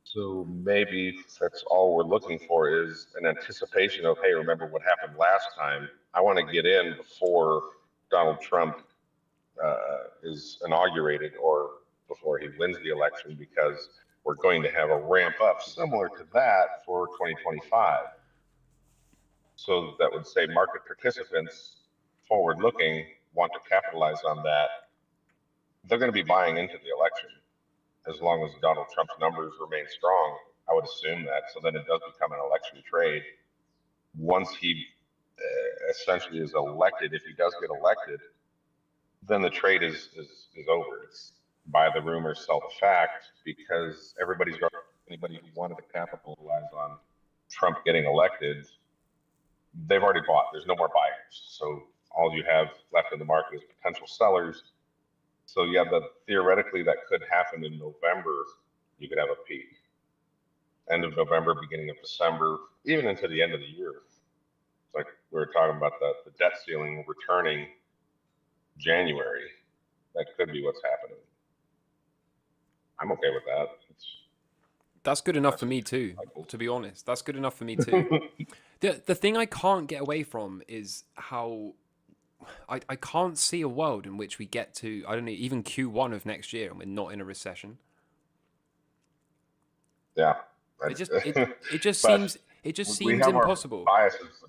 So maybe that's all we're looking for is an anticipation of, hey, remember what happened last time? I want to get in before Donald Trump is inaugurated or before he wins the election, because we're going to have a ramp up similar to that for 2025. So that would say market participants forward looking want to capitalize on that. They're going to be buying into the election as long as Donald Trump's numbers remain strong. I would assume that. So then it does become an election trade. Once he essentially is elected, if he does get elected, then the trade is over. It's buy the rumor, sell the fact, because anybody who wanted to capitalize on Trump getting elected, they've already bought. There's no more buyers. So all you have left in the market is potential sellers. So yeah, theoretically that could happen in November. You could have a peak. End of November, beginning of December, even into the end of the year. It's like we were talking about the debt ceiling returning January. That could be what's happening. I'm okay with that. That's good enough for me too, to be honest. That's good enough for me too. The thing I can't get away from is how I can't see a world in which we get to, I don't know, even Q1 of next year and we're not in a recession. Yeah. It just But we seems have our impossible. biases.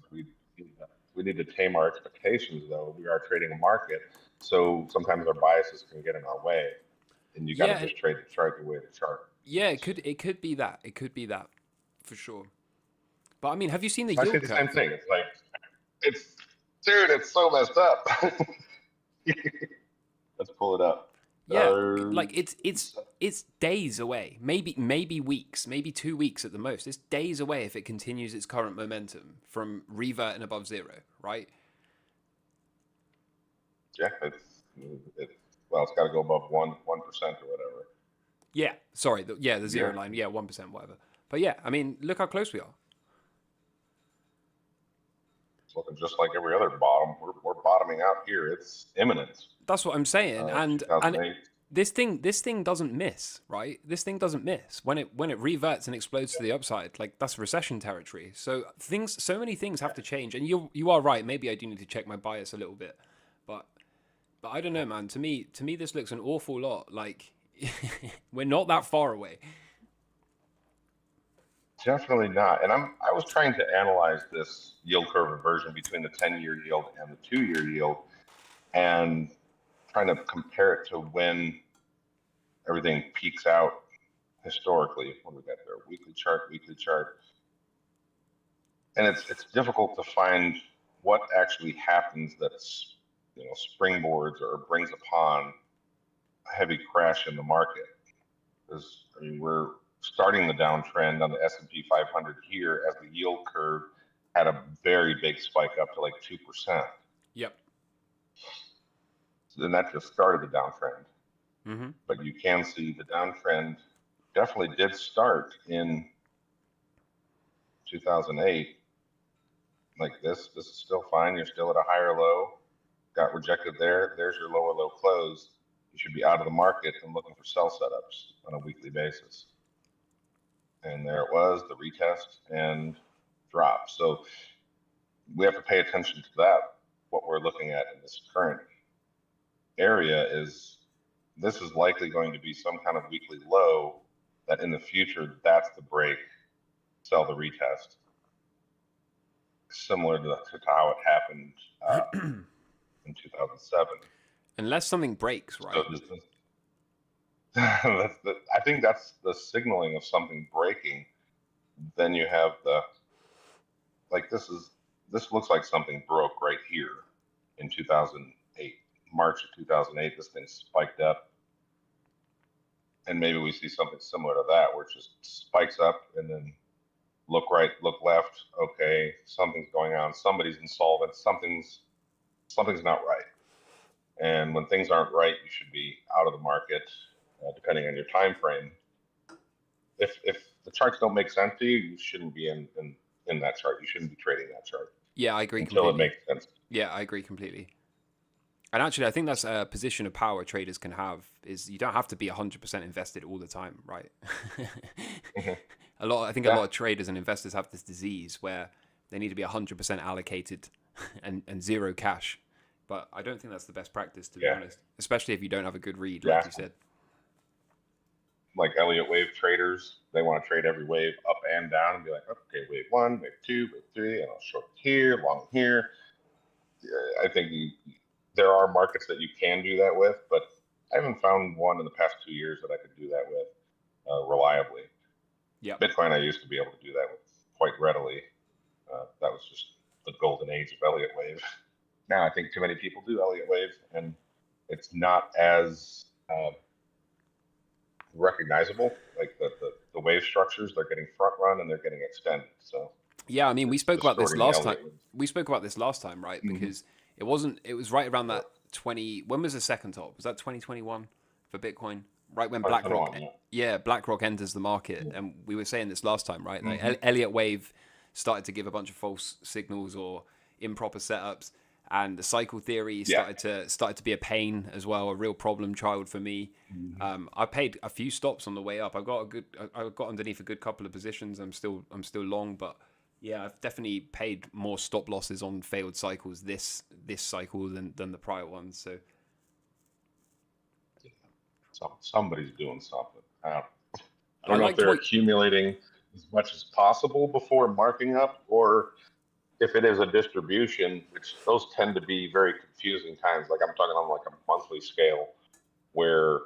We need to tame our expectations, though. We are trading a market, so sometimes our biases can get in our way, and you got to Yeah, just trade the chart the way the chart yeah, is. it could be that. It could be that for sure. But I mean, have you seen the I say yield the same curve? thing. It's like it's dude, it's so messed up. Let's pull it up. Yeah, Uh, like it's days away. Maybe weeks, maybe 2 weeks at the most. It's days away if it continues its current momentum from reverting above zero, right? yeah, it, well, it's got to go above 1% or whatever. Yeah, sorry, the zero Yeah, line, yeah, 1%, whatever. But yeah, I mean, look how close we are. it's looking just like every other bottom. We're bottoming out here. It's imminent. That's what I'm saying. And 2008. this thing doesn't miss, right? This thing doesn't miss when it reverts and explodes to the upside. Like that's recession territory. So many things have to change. And you are right. Maybe I do need to check my bias a little bit, but I don't know, man. To me, this looks an awful lot like we're not that far away. Definitely not. And I was trying to analyze this yield curve inversion between the 10-year yield and the 2-year yield, and trying to compare it to when everything peaks out historically. What do we got there? Weekly chart. And it's difficult to find what actually happens that springboards or brings upon a heavy crash in the market. Because I mean, we're starting the downtrend on the S&P 500 here as the yield curve had a very big spike up to like 2%. Yep. So then that just started the downtrend. Mm-hmm. But you can see the downtrend definitely did start in 2008. Like this is still fine. You're still at a higher low. Got rejected there. There's your lower low close. You should be out of the market and looking for sell setups on a weekly basis. And there it was, the retest and drop. So we have to pay attention to that. What we're looking at in this current area is this is likely going to be some kind of weekly low that in the future, that's the break, sell the retest. Similar to how it happened in 2007. Unless something breaks, right? So I think that's the signaling of something breaking. Then you have this looks like something broke right here in 2008, March of 2008. This thing spiked up, and maybe we see something similar to that, where it just spikes up and then look right, look left. Okay, something's going on. Somebody's insolvent. Something's not right. And when things aren't right, you should be out of the market, depending on your time frame. If the charts don't make sense to you, you shouldn't be in that chart. You shouldn't be trading that chart. Yeah, I agree until completely. it makes sense. Yeah, I agree completely. And actually, I think that's a position of power traders can have is you don't have to be 100% invested all the time, right? Mm-hmm. A lot of traders and investors have this disease where they need to be 100% allocated and zero cash. But I don't think that's the best practice, to be honest, especially if you don't have a good read, like you said. Like Elliott wave traders, they want to trade every wave up and down and be like, okay, wave 1, wave 2, wave 3, and I'll short here, long here. I think there are markets that you can do that with, but I haven't found one in the past 2 years that I could do that with reliably. Yeah, Bitcoin, I used to be able to do that with quite readily. That was just the golden age of Elliott wave. Now I think too many people do Elliott wave, and it's not as recognizable. Like the wave structures, they're getting front run and they're getting extended. So yeah, I mean, we spoke about this last time. Elliott. We spoke about this last time, right? Because it wasn't. It was right around that 20. When was the second top? Was that 2021 for Bitcoin? Right when BlackRock, BlackRock enters the market, and we were saying this last time, right? Like Elliott wave started to give a bunch of false signals or improper setups, and the cycle theory started to be a pain as well, a real problem child for me. I paid a few stops on the way up. I got underneath a good couple of positions. I'm still long, but yeah, I've definitely paid more stop losses on failed cycles this cycle than the prior ones. So somebody's doing something. I don't know if they're accumulating as much as possible before marking up, or if it is a distribution, which those tend to be very confusing times. Like I'm talking on like a monthly scale where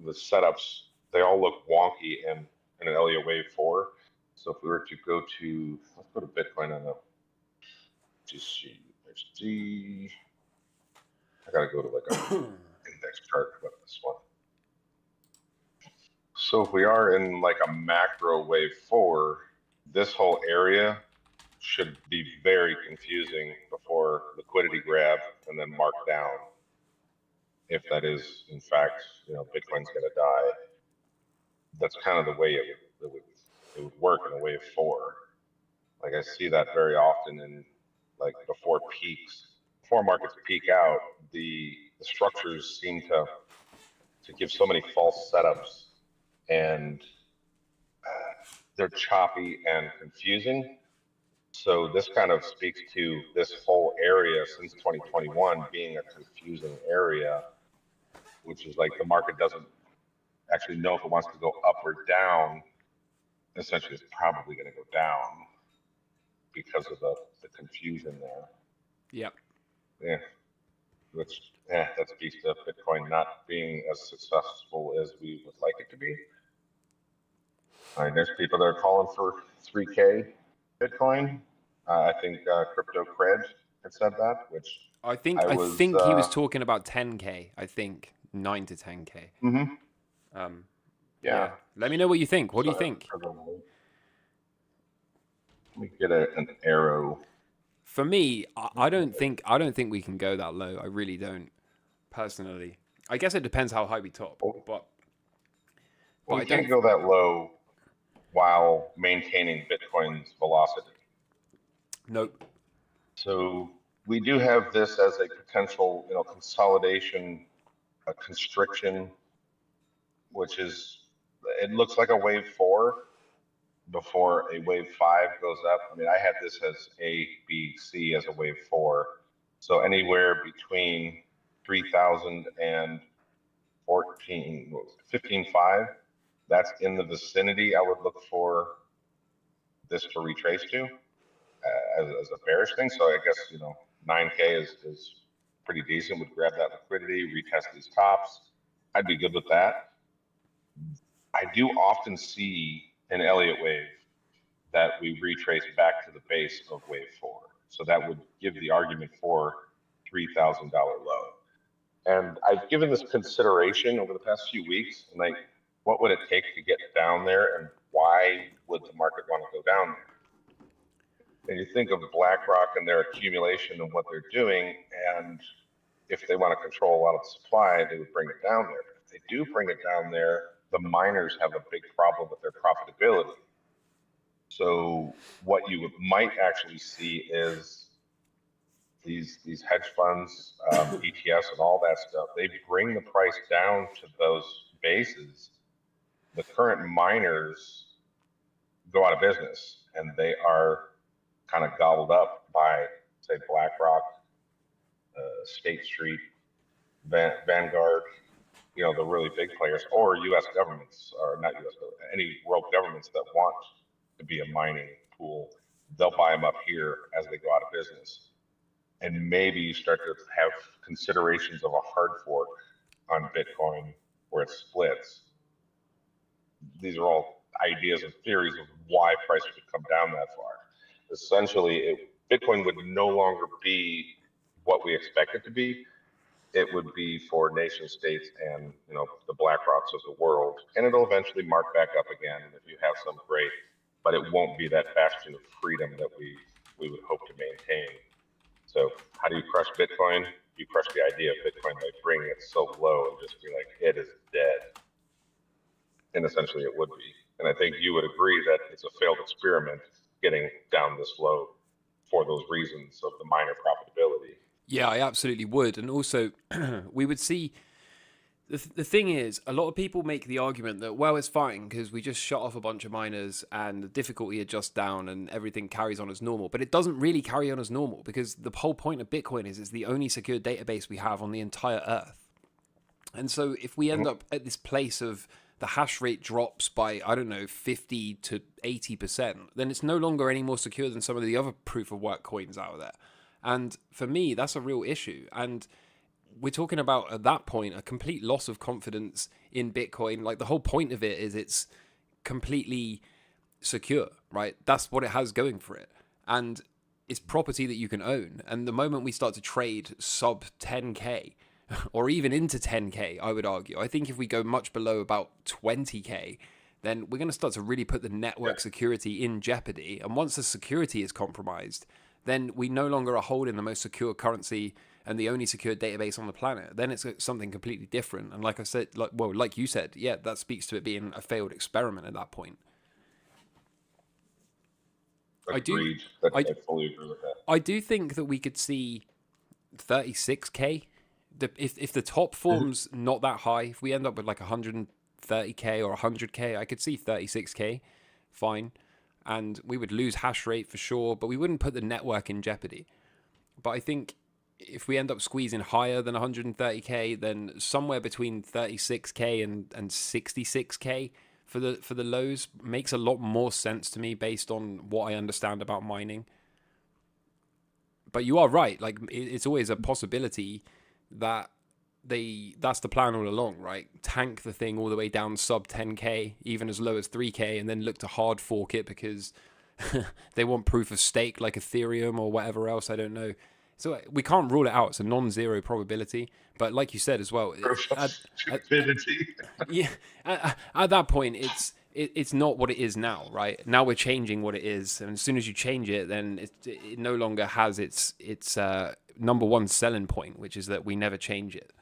the setups, they all look wonky in an Elliott Wave 4. So if we were to go to, let's go to Bitcoin on the GC, I gotta go to like a index chart about this one. So if we are in like a macro Wave 4, this whole area should be very confusing before liquidity grab and then mark down. If that is, in fact, Bitcoin's going to die. That's kind of the way it would work in a Wave 4. Like I see that very often in like before markets peak out, the structures seem to give so many false setups, and they're choppy and confusing. So this kind of speaks to this whole area since 2021 being a confusing area, which is like the market doesn't actually know if it wants to go up or down. Essentially, it's probably going to go down because of the confusion there. Yep. Yeah. That speaks to Bitcoin not being as successful as we would like it to be. All right, there's people that are calling for 3K Bitcoin. I think Crypto Cred had said that, which I think he was talking about 10K. I think 9 to 10K. Mm-hmm. Yeah. Let me know what you think. What do you think? Let me get an arrow. For me, I don't think we can go that low. I really don't, personally. I guess it depends how high we top, but we can't go that low while maintaining Bitcoin's velocity. Nope. So we do have this as a potential, consolidation, a constriction, which is, it looks like a Wave 4 before a Wave 5 goes up. I mean, I had this as A, B, C as a Wave 4. So anywhere between 3,000 and 15.5, that's in the vicinity I would look for this to retrace to as a bearish thing. So I guess, 9K is pretty decent. Would grab that liquidity, retest these tops. I'd be good with that. I do often see an Elliott Wave that we retrace back to the base of Wave 4. So that would give the argument for $3,000 low. And I've given this consideration over the past few weeks, and like, what would it take to get down there, and why would the market want to go down there? And you think of BlackRock and their accumulation and what they're doing, and if they want to control a lot of the supply, they would bring it down there. If they do bring it down there, the miners have a big problem with their profitability. So what you might actually see is these hedge funds, ETFs, and all that stuff. They bring the price down to those bases. The current miners go out of business, and they are kind of gobbled up by, say, BlackRock, State Street, Vanguard, the really big players, or U.S. governments, or not U.S., but any world governments that want to be a mining pool. They'll buy them up here as they go out of business. And maybe you start to have considerations of a hard fork on Bitcoin where it splits. These are all ideas and theories of why prices would come down that far. Essentially, Bitcoin would no longer be what we expect it to be. It would be for nation states and the BlackRocks of the world, and it'll eventually mark back up again. And if you have some, great, but it won't be that bastion of freedom that we would hope to maintain. So how do you crush Bitcoin? You crush the idea of Bitcoin by bringing it so low and just be like, it is dead. And essentially it would be. And I think you would agree that it's a failed experiment getting down this low for those reasons of the miner profitability. Yeah, I absolutely would. And also, we would see, the thing is, a lot of people make the argument that, well, it's fine because we just shut off a bunch of miners and the difficulty adjusts down and everything carries on as normal. But it doesn't really carry on as normal, because the whole point of Bitcoin is it's the only secure database we have on the entire earth. And so if we end up at this place of the hash rate drops by, I don't know, 50 to 80%, then it's no longer any more secure than some of the other proof of work coins out there. And for me, that's a real issue. And we're talking about, at that point, a complete loss of confidence in Bitcoin. Like, the whole point of it is it's completely secure, right? That's what it has going for it. And it's property that you can own. And the moment we start to trade sub 10K, or even into 10K, I would argue, I think if we go much below about 20K, then we're going to start to really put the network security in jeopardy. And once the security is compromised, then we no longer are holding the most secure currency and the only secure database on the planet. Then it's something completely different. And like I said, like you said, yeah, that speaks to it being a failed experiment at that point. Agreed. I fully agree with that. I do think that we could see 36K. If the top form's not that high, if we end up with like 130K or 100K, I could see 36K, fine. And we would lose hash rate for sure, but we wouldn't put the network in jeopardy. But I think if we end up squeezing higher than 130K, then somewhere between 36K and 66K for the lows makes a lot more sense to me based on what I understand about mining. But you are right, like it's always a possibility that that's the plan all along, right? Tank the thing all the way down sub 10K, even as low as 3K, and then look to hard fork it because they want proof of stake like Ethereum or whatever else, I don't know. So we can't rule it out. It's a non-zero probability. But like you said as well, at that point, it's not what it is now, right? Now we're changing what it is. And as soon as you change it, then it no longer has its number one selling point, which is that we never change it.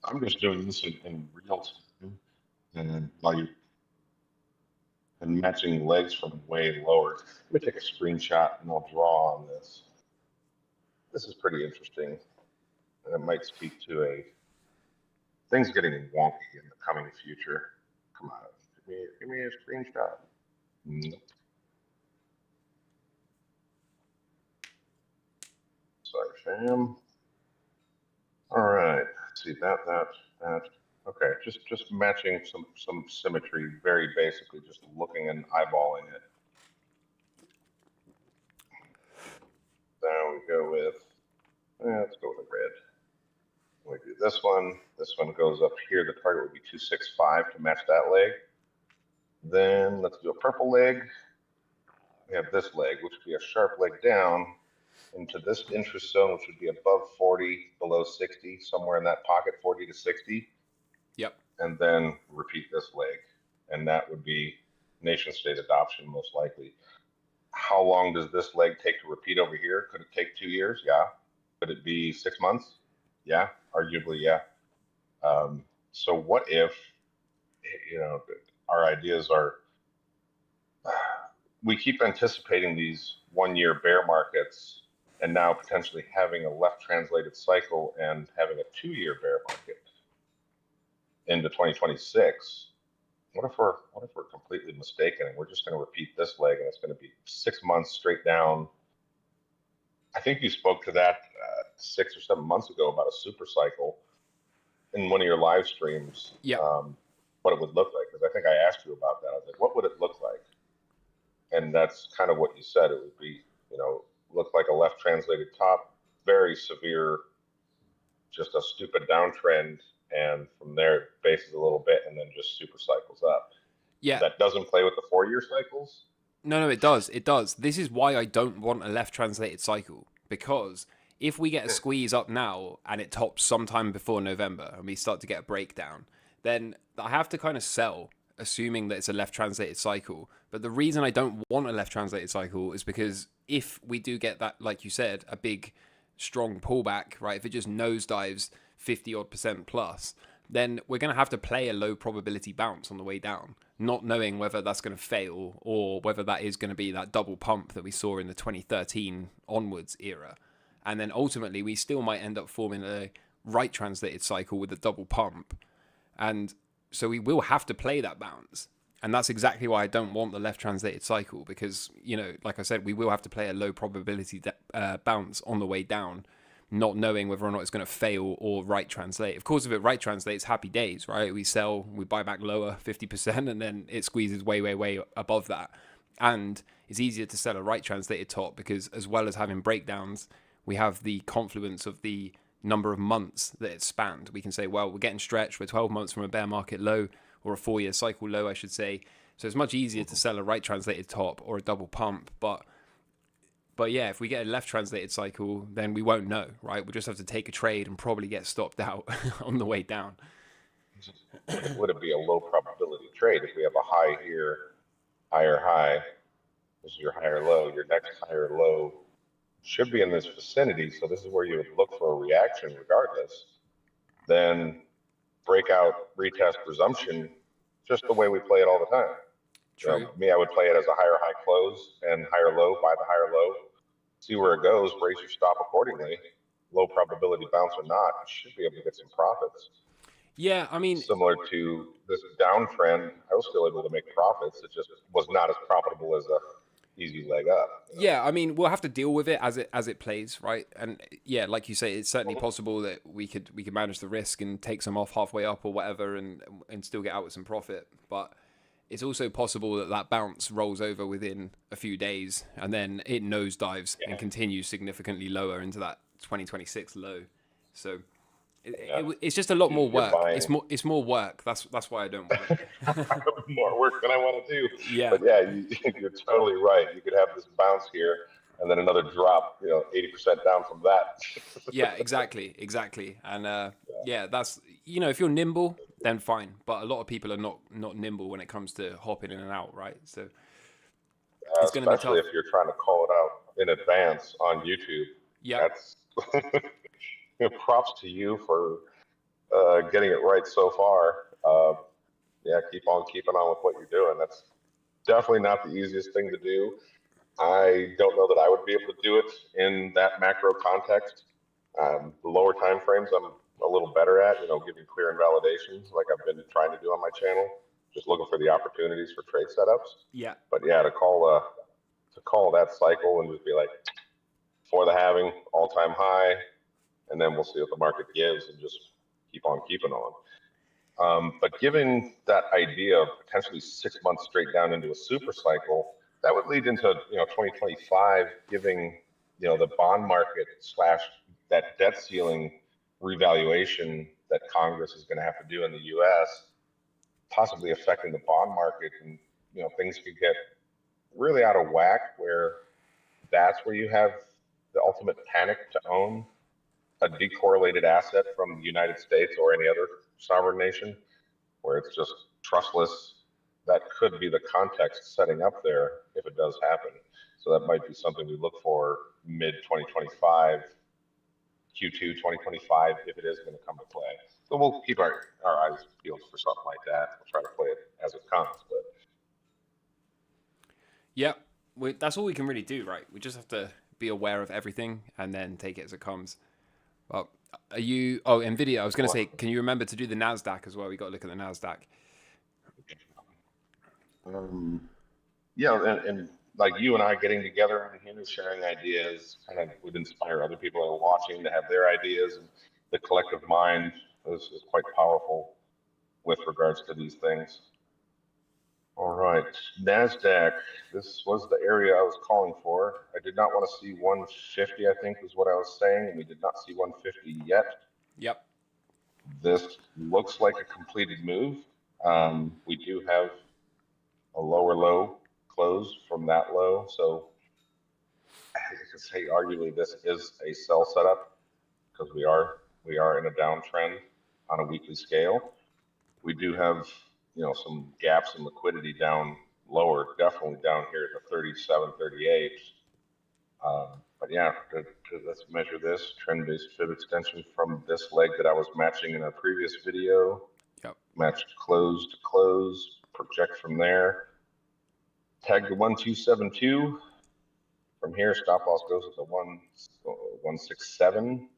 I'm just doing this in real time. And while you're and matching legs from way lower. Let me take a screenshot and I'll draw on this. This is pretty interesting. And it might speak to things getting wonky in the coming future. Come on, give me a screenshot. Nope. Sorry, fam. All right, see that. Okay, just matching some symmetry, very basically, just looking and eyeballing it. Now we go with, let's go with a red. We do this one. This one goes up here. The target would be 265 to match that leg. Then let's do a purple leg. We have this leg, which would be a sharp leg down into this interest zone, which would be above 40, below 60, somewhere in that pocket, 40 to 60. Yep. And then repeat this leg. And that would be nation state adoption, most likely. How long does this leg take to repeat over here? Could it take 2 years? Yeah. Could it be 6 months? Yeah. Arguably, yeah. So what if, our ideas are, we keep anticipating these 1 year bear markets and now potentially having a left translated cycle and having a 2 year bear market into 2026. What if we're completely mistaken and we're just going to repeat this leg and it's going to be 6 months straight down? I think you spoke to that 6 or 7 months ago about a super cycle in one of your live streams. Yeah. What it would look like, because I think I asked you about that. I was like, what would it look like? And that's kind of what you said. It would be, look like a left translated top, very severe, just a stupid downtrend, and from there it bases a little bit and then just super cycles up. Yeah. That doesn't play with the 4 year cycles? No, it does. It does. This is why I don't want a left translated cycle, because if we get a squeeze up now and it tops sometime before November and we start to get a breakdown, then I have to kind of sell, assuming that it's a left translated cycle. But the reason I don't want a left translated cycle is because if we do get that, like you said, a big, strong pullback, right? If it just nosedives 50 odd % plus, then we're going to have to play a low probability bounce on the way down, not knowing whether that's going to fail or whether that is going to be that double pump that we saw in the 2013 onwards era. And then ultimately we still might end up forming a right translated cycle with a double pump. And so we will have to play that bounce. And that's exactly why I don't want the left translated cycle, because, like I said, we will have to play a low probability bounce on the way down not knowing whether or not it's going to fail or right translate. Of course, if it right translates, happy days, right? We sell, we buy back lower 50%, and then it squeezes way, way, way above that. And it's easier to sell a right translated top because, as well as having breakdowns, we have the confluence of the number of months that it's spanned. We can say, well, we're getting stretched. We're 12 months from a bear market low, or a 4-year cycle low, I should say. So it's much easier to sell a right translated top or a double pump. But yeah, if we get a left translated cycle, then we won't know, right? We'll just have to take a trade and probably get stopped out on the way down. Would it be a low probability trade if we have a high here, higher high? This is your higher low. Your next higher low should be in this vicinity. So this is where you would look for a reaction regardless. Then breakout, retest, resumption, just the way we play it all the time. True. You know, me, I would play it as a higher high close and higher low, buy the higher low, see where it goes, raise your stop accordingly. Low probability bounce or not, you should be able to get some profits. Yeah, I mean, similar to this downtrend, I was still able to make profits. It just was not as profitable as a easy leg up. You know? Yeah, I mean, we'll have to deal with it as it plays, right? And yeah, like you say, it's certainly possible that we could manage the risk and take some off halfway up or whatever, and still get out with some profit. But it's also possible that that bounce rolls over within a few days, and then it nosedives and continues significantly lower into that 2026 low. So it's just a lot more work. It's more work. That's why I don't want it. More work than I want to do. Yeah. But yeah, you're totally right. You could have this bounce here and then another drop, 80% down from that. Yeah, exactly. And yeah, that's, if you're nimble, then fine. But a lot of people are not nimble when it comes to hopping in and out, right? So it's going to be tough. Especially if you're trying to call it out in advance on YouTube. Yeah. That's props to you for getting it right so far. Yeah, keep on keeping on with what you're doing. That's definitely not the easiest thing to do. I don't know that I would be able to do it in that macro context. The lower time frames I'm a little better at, giving clear invalidations like I've been trying to do on my channel, just looking for the opportunities for trade setups. Yeah. But yeah, to call that cycle and just be like, for the halving, all-time high, and then we'll see what the market gives and just keep on keeping on. But given that idea of potentially 6 months straight down into a super cycle, that would lead into 2025, giving the bond market / that debt ceiling revaluation that Congress is going to have to do in the U.S., possibly affecting the bond market, and things could get really out of whack, where that's where you have the ultimate panic to own a decorrelated asset from the United States or any other sovereign nation, where it's just trustless. That could be the context setting up there if it does happen. So that might be something we look for mid-2025, Q2 2025, if it is going to come to play. So we'll keep our eyes peeled for something like that. We'll try to play it as it comes. But yeah, that's all we can really do, right? We just have to be aware of everything and then take it as it comes. Well, NVIDIA, I was going to say, can you remember to do the NASDAQ as well? We got to look at the NASDAQ. Yeah, and like you and I getting together and sharing ideas kind of would inspire other people that are watching to have their ideas, and the collective mind is quite powerful with regards to these things. All right, NASDAQ, this was the area I was calling for. I did not want to see 150, I think was what I was saying, and we did not see 150 yet. Yep. This looks like a completed move. We do have a lower low close from that low, so I could say arguably this is a sell setup because we are in a downtrend on a weekly scale. We do have some gaps in liquidity down lower, definitely down here at the 37, 38. But yeah, let's measure this trend-based fib extension from this leg that I was matching in a previous video. Yep. Match close to close, project from there. Tag the 1272. From here, stop loss goes with the 167.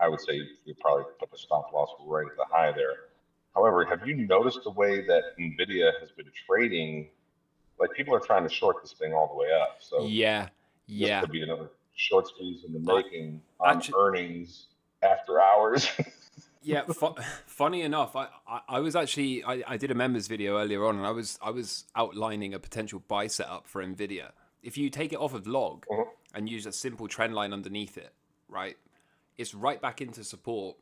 I would say you probably put the stop loss right at the high there. However, have you noticed the way that NVIDIA has been trading? Like, people are trying to short this thing all the way up. So yeah, this could be another short squeeze in the I making on actually, earnings after hours. yeah, funny enough, I was actually I did a members video earlier on, and I was outlining a potential buy setup for Nvidia. If you take it off of log Mhm. and use a simple trend line underneath it, right, it's right back into support,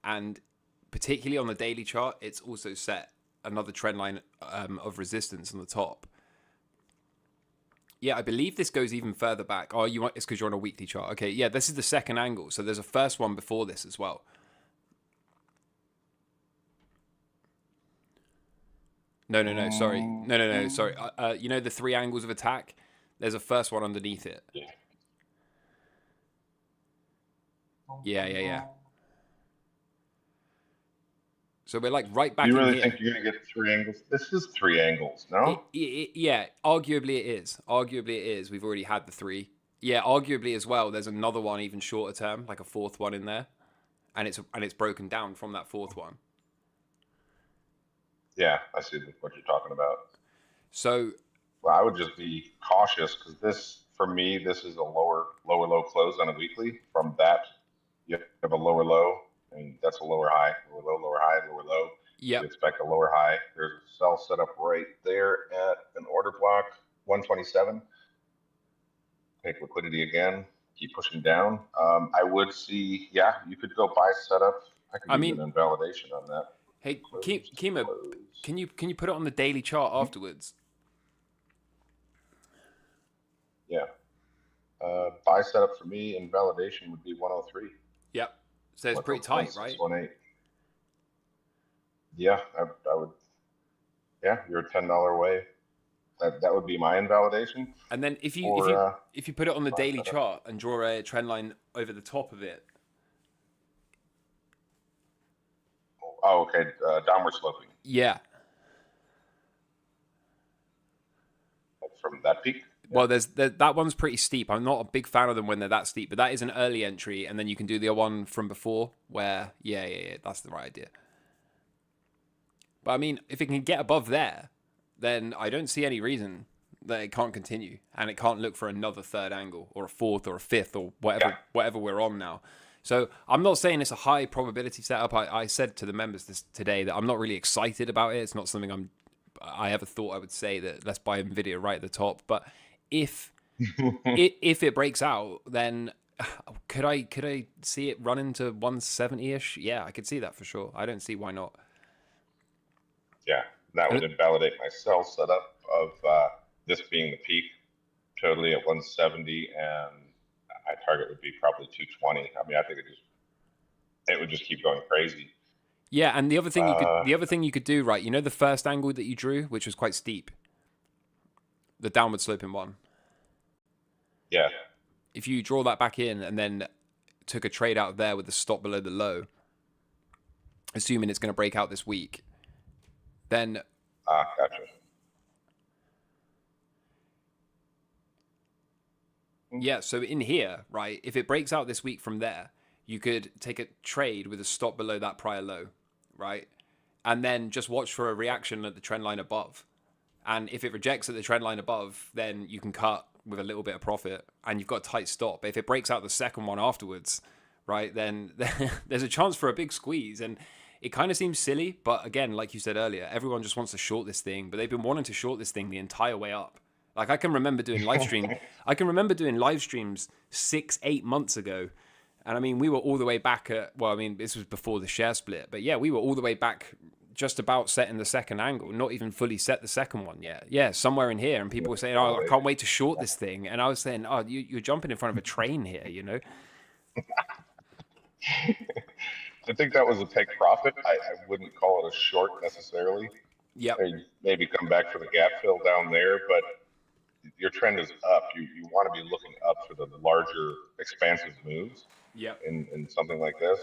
and particularly on the daily chart, it's also set another trend line of resistance on the top. Yeah, I believe this goes even further back. Oh, you want it's because you're on a weekly chart. Okay, yeah, this is the second angle, so there's a first one before this as well. No, sorry. No, sorry. You know the three angles of attack? There's a first one underneath it. Yeah. Yeah. So we're like right Do back you in really here. think you're going to get three angles? This is three angles, no? Yeah, arguably it is. Arguably it is. We've already had the three. Yeah, arguably as well. There's another one even shorter term, like a fourth one in there, and it's broken down from that fourth one. Yeah, I see what you're talking about. So, Well, I would just be cautious because this, for me, this is a lower low close on a weekly. From that, you have a lower low, and that's a lower high, lower high, lower low. You yep. expect a lower high. There's a sell set up right there at an order block 127. Take liquidity again. Keep pushing down. I would see, yeah, you could go buy setup. I could I use mean, an invalidation on that. hey, Close, Kima, close. can you put it on the daily chart afterwards? Yeah. Buy setup for me, invalidation would be 103. Yep. So it's pretty tight, right? 1618. Yeah, I would. Yeah, you're a $10 away. That would be my invalidation. And then For if you put it on the buy daily setup. chart and draw a trend line over the top of it. Oh, okay. Downward sloping Yeah. from that peak. Well, that one's pretty steep. I'm not a big fan of them when they're that steep, but that is an early entry, and then you can do the other one from before where yeah, that's the right idea. But I mean, if it can get above there, then I don't see any reason that it can't continue, and it can't look for another third angle or a fourth or a fifth or whatever we're on now. So I'm not saying it's a high probability setup. I said to the members today that I'm not really excited about it. It's not something I ever thought I would say that let's buy Nvidia right at the top. But if if it breaks out, then could I see it run into 170-ish? Yeah, I could see that for sure. I don't see why not. Yeah, that would invalidate my sell setup of this being the peak, totally at 170, and my target would be probably 220. I mean, I think it would just keep going crazy. Yeah, and the other thing you could do, right? You know the first angle that you drew, which was quite steep, the downward sloping one. Yeah. If you draw that back in and then took a trade out of there with the stop below the low, assuming it's going to break out this week, then Gotcha. yeah. So in here, right? If it breaks out this week from there, you could take a trade with a stop below that prior low, right? And then just watch for a reaction at the trend line above. And if it rejects at the trend line above, then you can cut with a little bit of profit and you've got a tight stop. But if it breaks out the second one afterwards, right, then there's a chance for a big squeeze. And it kind of seems silly, but again, like you said earlier, everyone just wants to short this thing, but they've been wanting to short this thing the entire way up. Like I can remember doing live streams 6-8 months ago. And I mean, we were all the way back at, well, I mean, this was before the share split, but yeah, we were all the way back just about setting the second angle, not even fully set the second one yet. Yeah, somewhere in here. And people were saying, oh, I can't wait to short this thing. And I was saying, oh, you're jumping in front of a train here, you know? I think that was a take profit. I wouldn't call it a short necessarily. Yep. Maybe come back for the gap fill down there, but your trend is up. You want to be looking up for the larger expansive moves. Yep. In something like this.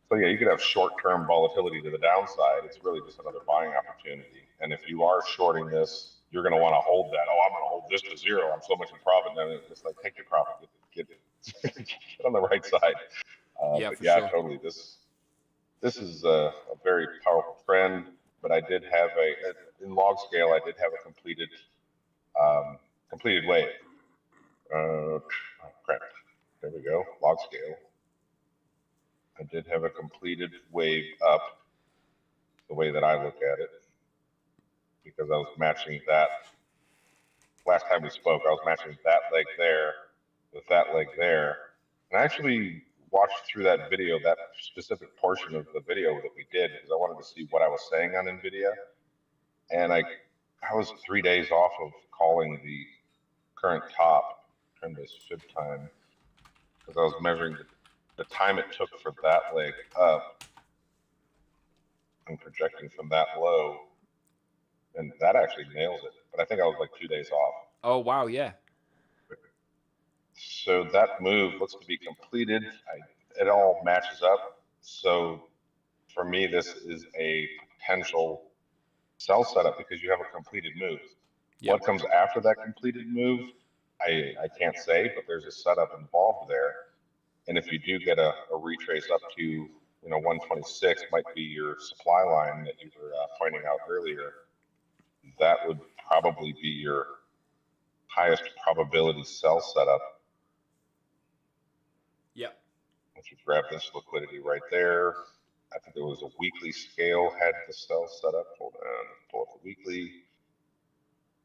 So yeah, you could have short-term volatility to the downside. It's really just another buying opportunity. And if you are shorting this, you're going to want to hold that. Oh, I'm going to hold this to zero. I'm so much in profit. And then it's like, take your profit. Get on the right side. Yeah, but for yeah, sure. totally. This is a very powerful trend. But I did have in log scale, I did have a completed wave. Crap. quad scale. I did have a completed wave up the way that I look at it, because I was matching that. Last time we spoke, I was matching that leg there with that leg there. And I actually watched through that video, that specific portion of the video that we did, because I wanted to see what I was saying on NVIDIA. And I was 3 days off of calling the current top, trend-based fib time, because I was measuring the time it took for that leg up and projecting from that low, and that actually nails it. But I think I was like 2 days off. Oh, wow, yeah. So that move looks to be completed. It all matches up. So for me, this is a potential sell setup because you have a completed move. Yep. What comes after that completed move, I can't say, but there's a setup involved there. And if you do get a retrace up to 126, might be your supply line that you were pointing out earlier. That would probably be your highest probability sell setup. Yep. Once you grab this liquidity right there, I think there was a weekly scale had the sell set up. Hold on, pull up the weekly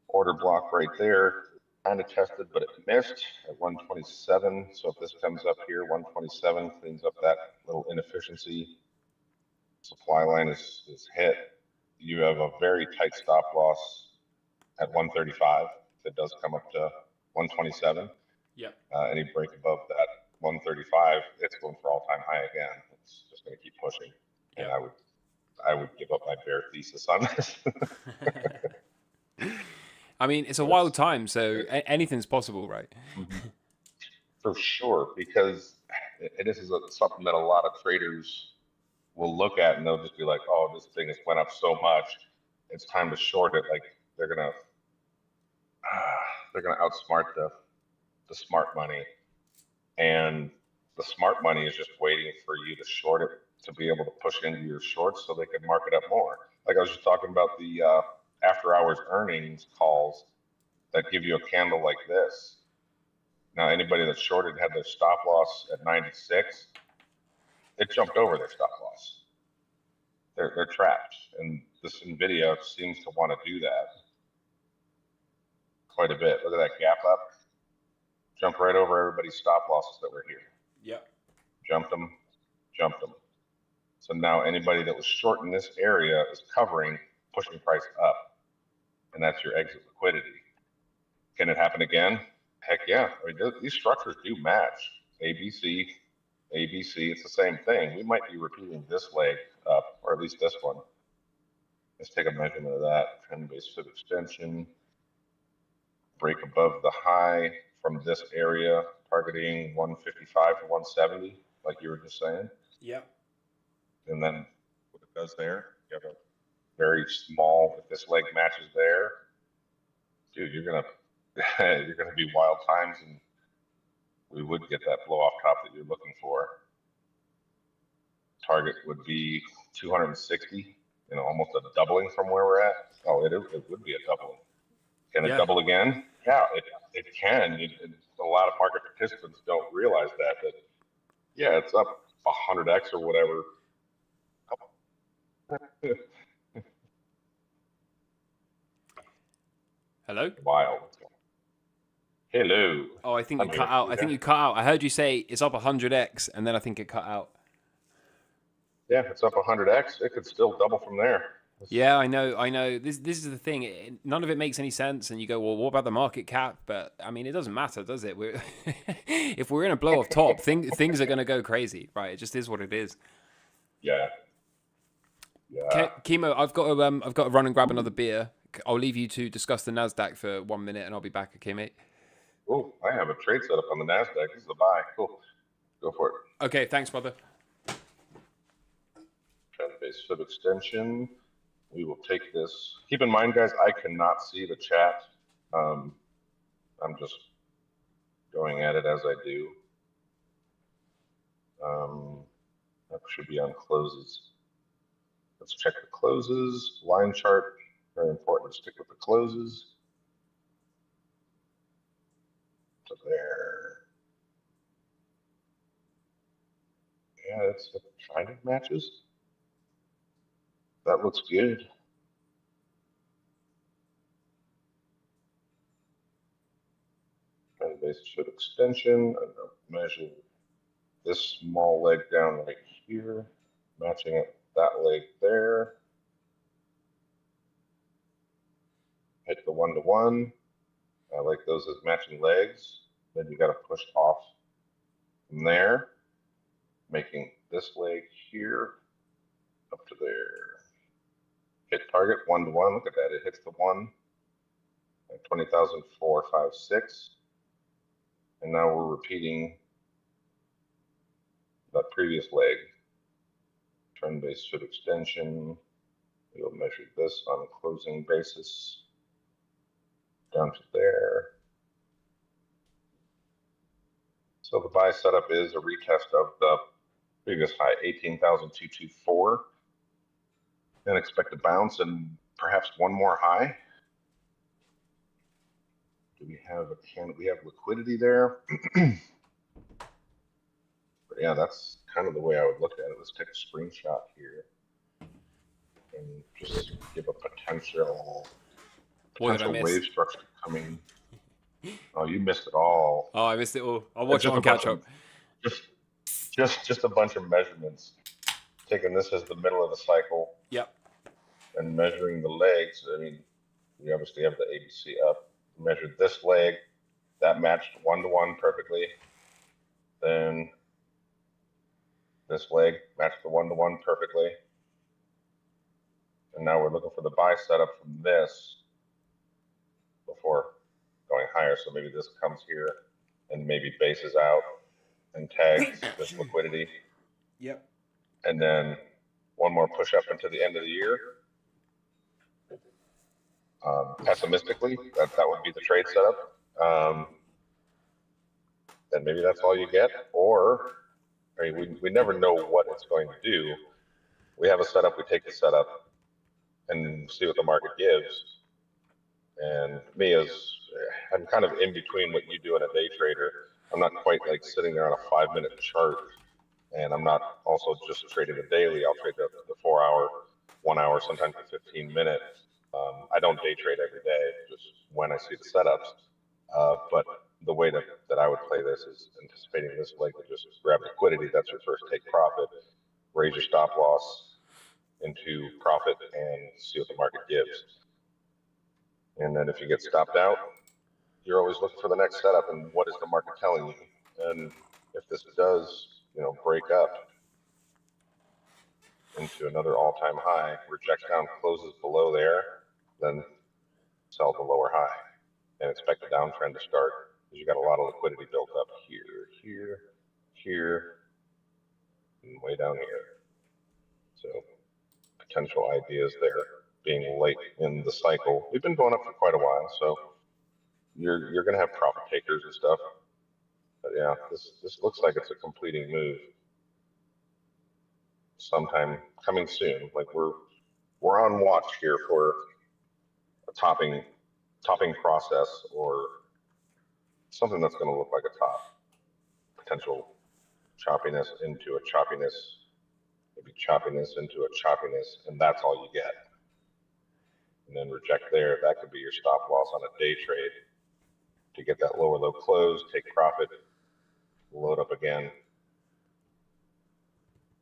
order block right there. Kind of tested, but it missed at 127. So if this comes up here, 127 cleans up that little inefficiency. Supply line is hit. You have a very tight stop loss at 135. If it does come up to 127. Yep. Any break above that 135, it's going for all-time high again. It's just going to keep pushing. Yep. And I would give up my bear thesis on this. I mean, it's a wild time, so anything's possible, right? For sure, because this is something that a lot of traders will look at and they'll just be like, oh, this thing has went up so much, it's time to short it. Like they're gonna outsmart the smart money, and the smart money is just waiting for you to short it to be able to push into your shorts so they can mark it up more. Like I was just talking about the after hours earnings calls that give you a candle like this. Now, anybody that shorted had their stop loss at 96. It jumped over their stop loss. They're trapped, and this NVIDIA seems to want to do that quite a bit. Look at that gap up. Jump right over everybody's stop losses that were here. Yep. Jumped them. So now anybody that was short in this area is covering, pushing price up, and that's your exit liquidity. Can it happen again? Heck yeah. I mean, these structures do match. ABC, it's the same thing. We might be repeating this leg up, or at least this one. Let's take a measurement of that. Trend-based fib extension. Break above the high from this area, targeting 155 to 170, like you were just saying. Yep. And then what it does there, you have a very small, if this leg matches there, dude, you're gonna be wild times, and we would get that blow off top that you're looking for. Target would be 260, almost a doubling from where we're at. Oh, it would be a doubling. Can it double again? Yeah, it can. A lot of market participants don't realize that yeah, it's up 100x or whatever. Hello? Wild. Hello. Oh, I think you cut out. I think you cut out. I heard you say it's up 100x, and then I think it cut out. Yeah, if it's up 100x, it could still double from there. Yeah, I know. This is the thing. None of it makes any sense, and you go, well, what about the market cap? But I mean, it doesn't matter, does it? If we're in a blow off top, things are going to go crazy, right? It just is what it is. Yeah. Kemo, I've got to run and grab another beer. I'll leave you to discuss the Nasdaq for 1 minute, and I'll be back. Okay, mate. Oh, I have a trade set up on the Nasdaq. This is a buy. Cool. Go for it. Okay, thanks, brother. Trend-based fib extension. We will take this. Keep in mind, guys, I cannot see the chat. I'm just going at it as I do. That should be on closes. Let's check the closes. Line chart, very important to stick with the closes. So there. Yeah, it's the trending matches. That looks good. Trend base should extension. I'm gonna measure this small leg down right here, matching up that leg there. Hit the 1-to-1. I like those as matching legs. Then you got to push off from there, making this leg here up to there. Hit target 1-to-1. Look at that. It hits the 1 at 20,456. And now we're repeating that previous leg. Trend base should extension. We'll measure this on a closing basis down to there. So the buy setup is a retest of the previous high, 18,224. Then expect a bounce and perhaps one more high. Do we have we have liquidity there? But yeah, that's kind of the way I would look at it. Let's take a screenshot here and just give a potential wave structure coming. Oh, you missed it all. Oh, I missed it all. I'll watch it on catch up. Just a bunch of measurements. Taking this as the middle of the cycle. Yep. And measuring the legs. I mean, we obviously have the ABC up. Measured this leg. That matched 1-to-1 perfectly. Then this leg matched the 1-to-1 perfectly. And now we're looking for the buy setup from this before going higher. So maybe this comes here and maybe bases out and tags this liquidity. Yep. And then one more push up into the end of the year. Pessimistically, that would be the trade setup. And maybe that's all you get. Or, I mean, we never know what it's going to do. We have a setup, we take the setup and see what the market gives. And me, I'm kind of in between what you do in a day trader. I'm not quite like sitting there on a 5-minute chart, and I'm not also just trading the daily. I'll trade the 4-hour, 1 hour, sometimes the 15-minute. I don't day trade every day, just when I see the setups. But the way that I would play this is anticipating this leg to just grab liquidity. That's your first take profit, raise your stop loss into profit, and see what the market gives. And then if you get stopped out, you're always looking for the next setup and what is the market telling you. And if this does, break up into another all-time high, rejects down, closes below there, then sell the lower high and expect the downtrend to start because you got a lot of liquidity built up here, and way down here. So potential ideas there. Being late in the cycle, we've been going up for quite a while, so you're going to have profit takers and stuff. But yeah, this looks like it's a completing move. Sometime coming soon. Like we're on watch here for a topping process or something that's going to look like a top. Potential choppiness into a choppiness, maybe choppiness into a choppiness, and that's all you get. And then reject there. That could be your stop loss on a day trade to get that lower low close, take profit, load up again.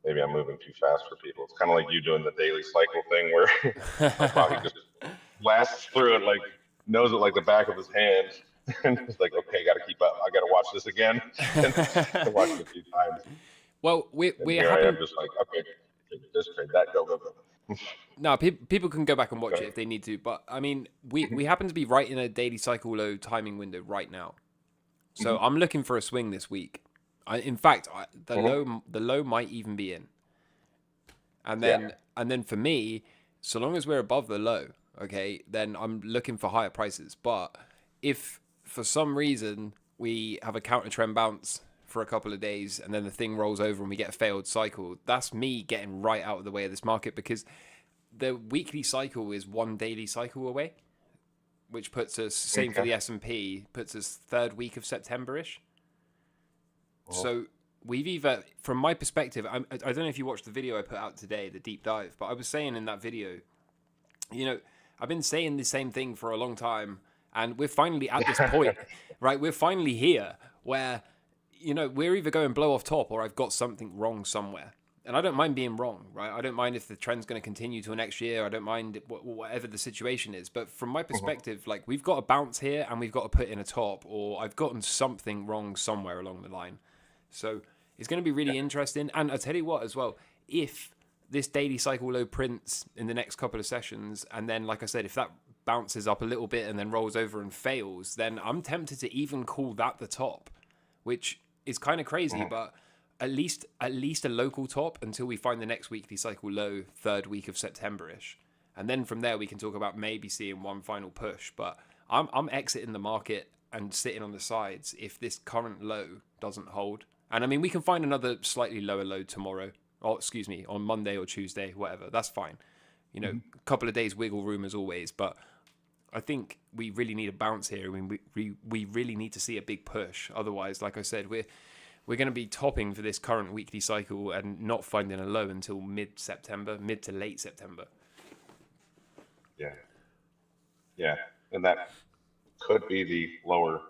Maybe I'm moving too fast for people. It's kind of like you doing the daily cycle thing where Bobby just blasts through it, like knows it like the back of his hand. And it's like, okay, got to keep up. I got to watch this again. And I watched it a few times. Well, we I am just like, okay, this trade, that, go. No, people can go back and watch it if they need to, but I mean, we happen to be right in a daily cycle low timing window right now, so I'm looking for a swing this week. In fact, the low might even be in, and then for me, so long as we're above the low, okay, then I'm looking for higher prices. But if for some reason we have a counter trend bounce for a couple of days and then the thing rolls over and we get a failed cycle, that's me getting right out of the way of this market, because the weekly cycle is one daily cycle away, which puts us, same for the S&P, puts us third week of September-ish. So we've either, from my perspective, I don't know if you watched the video I put out today, the deep dive, but I was saying in that video, I've been saying the same thing for a long time, and we're finally at this point, right? We're finally here where, we're either going blow off top or I've got something wrong somewhere. And I don't mind being wrong, right? I don't mind if the trend's going to continue till next year. I don't mind whatever the situation is. But from my perspective, like, we've got to bounce here and we've got to put in a top, or I've gotten something wrong somewhere along the line. So it's going to be really interesting. And I'll tell you what as well, if this daily cycle low prints in the next couple of sessions, and then, like I said, if that bounces up a little bit and then rolls over and fails, then I'm tempted to even call that the top, which is kind of crazy, but at least a local top until we find the next weekly cycle low, third week of September-ish. And then from there, we can talk about maybe seeing one final push. But I'm exiting the market and sitting on the sides if this current low doesn't hold. And I mean, we can find another slightly lower low tomorrow, or excuse me, on Monday or Tuesday, whatever. That's fine. A couple of days wiggle room as always. But I think we really need a bounce here. I mean, we really need to see a big push. Otherwise, like I said, we're going to be topping for this current weekly cycle and not finding a low until mid to late September. Yeah, and that could be the lower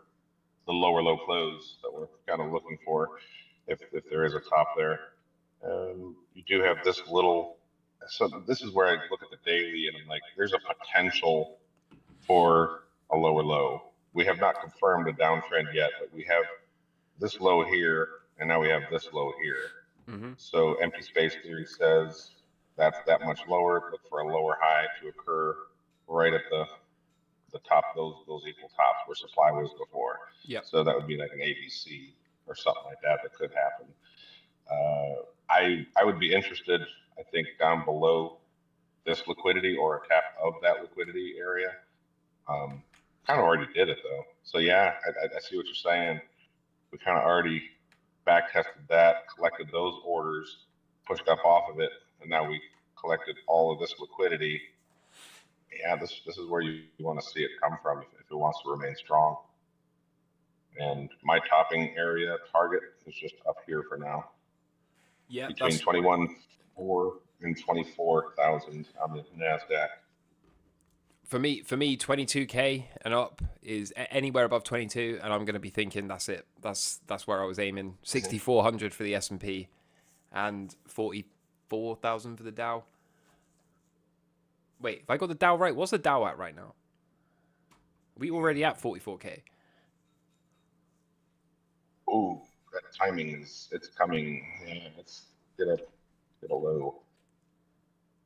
low close that we're kind of looking for, if there is a top there. You do have this little. So this is where I look at the daily and I'm like, there's a potential for a lower low. We have not confirmed a downtrend yet, but we have this low here, and now we have this low here. So empty space theory says that's that much lower. Look for a lower high to occur right at the top, those equal tops where supply was before. Yep. So that would be like an ABC or something like that could happen. I would be interested, I think, down below this liquidity or a cap of that liquidity area. Kind of already did it though. So yeah, I see what you're saying. We kind of already back tested that, collected those orders, pushed up off of it, and now we collected all of this liquidity. Yeah, this is where you want to see it come from if it wants to remain strong. And my topping area target is just up here for now. Yeah, between 21,400 and 24,000 on the NASDAQ. For me, 22K and up is anywhere above 22, and I'm going to be thinking that's it. That's where I was aiming. 6,400 for the S&P, and 44,000 for the Dow. Wait, if I got the Dow right, what's the Dow at right now? We already at 44K. Oh, that timing it's coming. Yeah, let's get a low.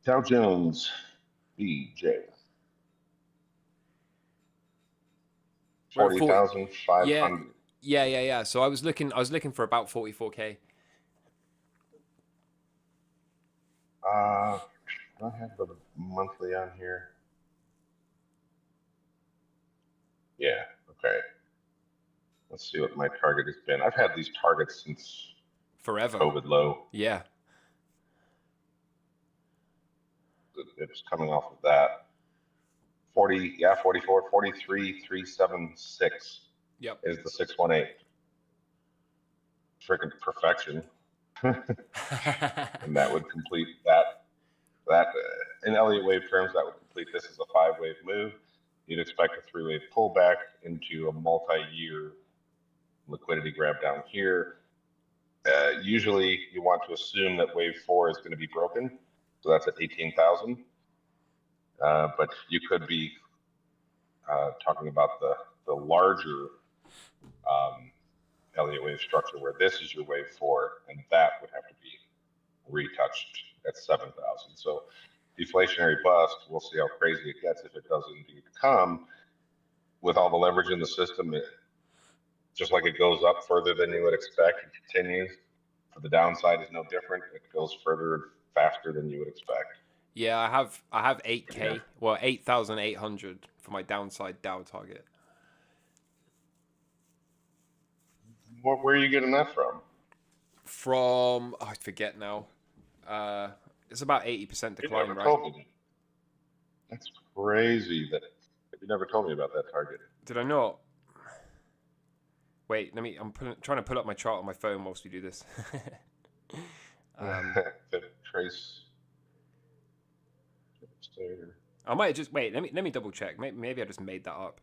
Dow Jones, BJ. 40,500. Yeah. So I was looking for about 44K. I have the monthly on here. Yeah, okay. Let's see what my target has been. I've had these targets since forever. COVID low. Yeah. It was coming off of that. 44, 43, 376. Yep. Is the 618. Freaking perfection. And that would complete that in Elliott wave terms, that would complete this as a 5-wave move. You'd expect a 3-wave pullback into a multi-year liquidity grab down here. Usually you want to assume that wave 4 is going to be broken. So that's at 18,000. But you could be talking about the larger Elliott wave structure where this is your wave 4, and that would have to be retouched at 7,000. So deflationary bust, we'll see how crazy it gets if it does indeed come. With all the leverage in the system, just like it goes up further than you would expect, it continues. For the downside is no different. It goes further faster than you would expect. Yeah, I have 8K, well 8,800 for my downside Dow target. Where are you getting that from? I forget now. It's about 80% decline, right? Told me. That's crazy that you never told me about that target. Did I not? Wait, I'm trying to pull up my chart on my phone whilst we do this. Trace. I might just wait. Let me double check. Maybe I just made that up.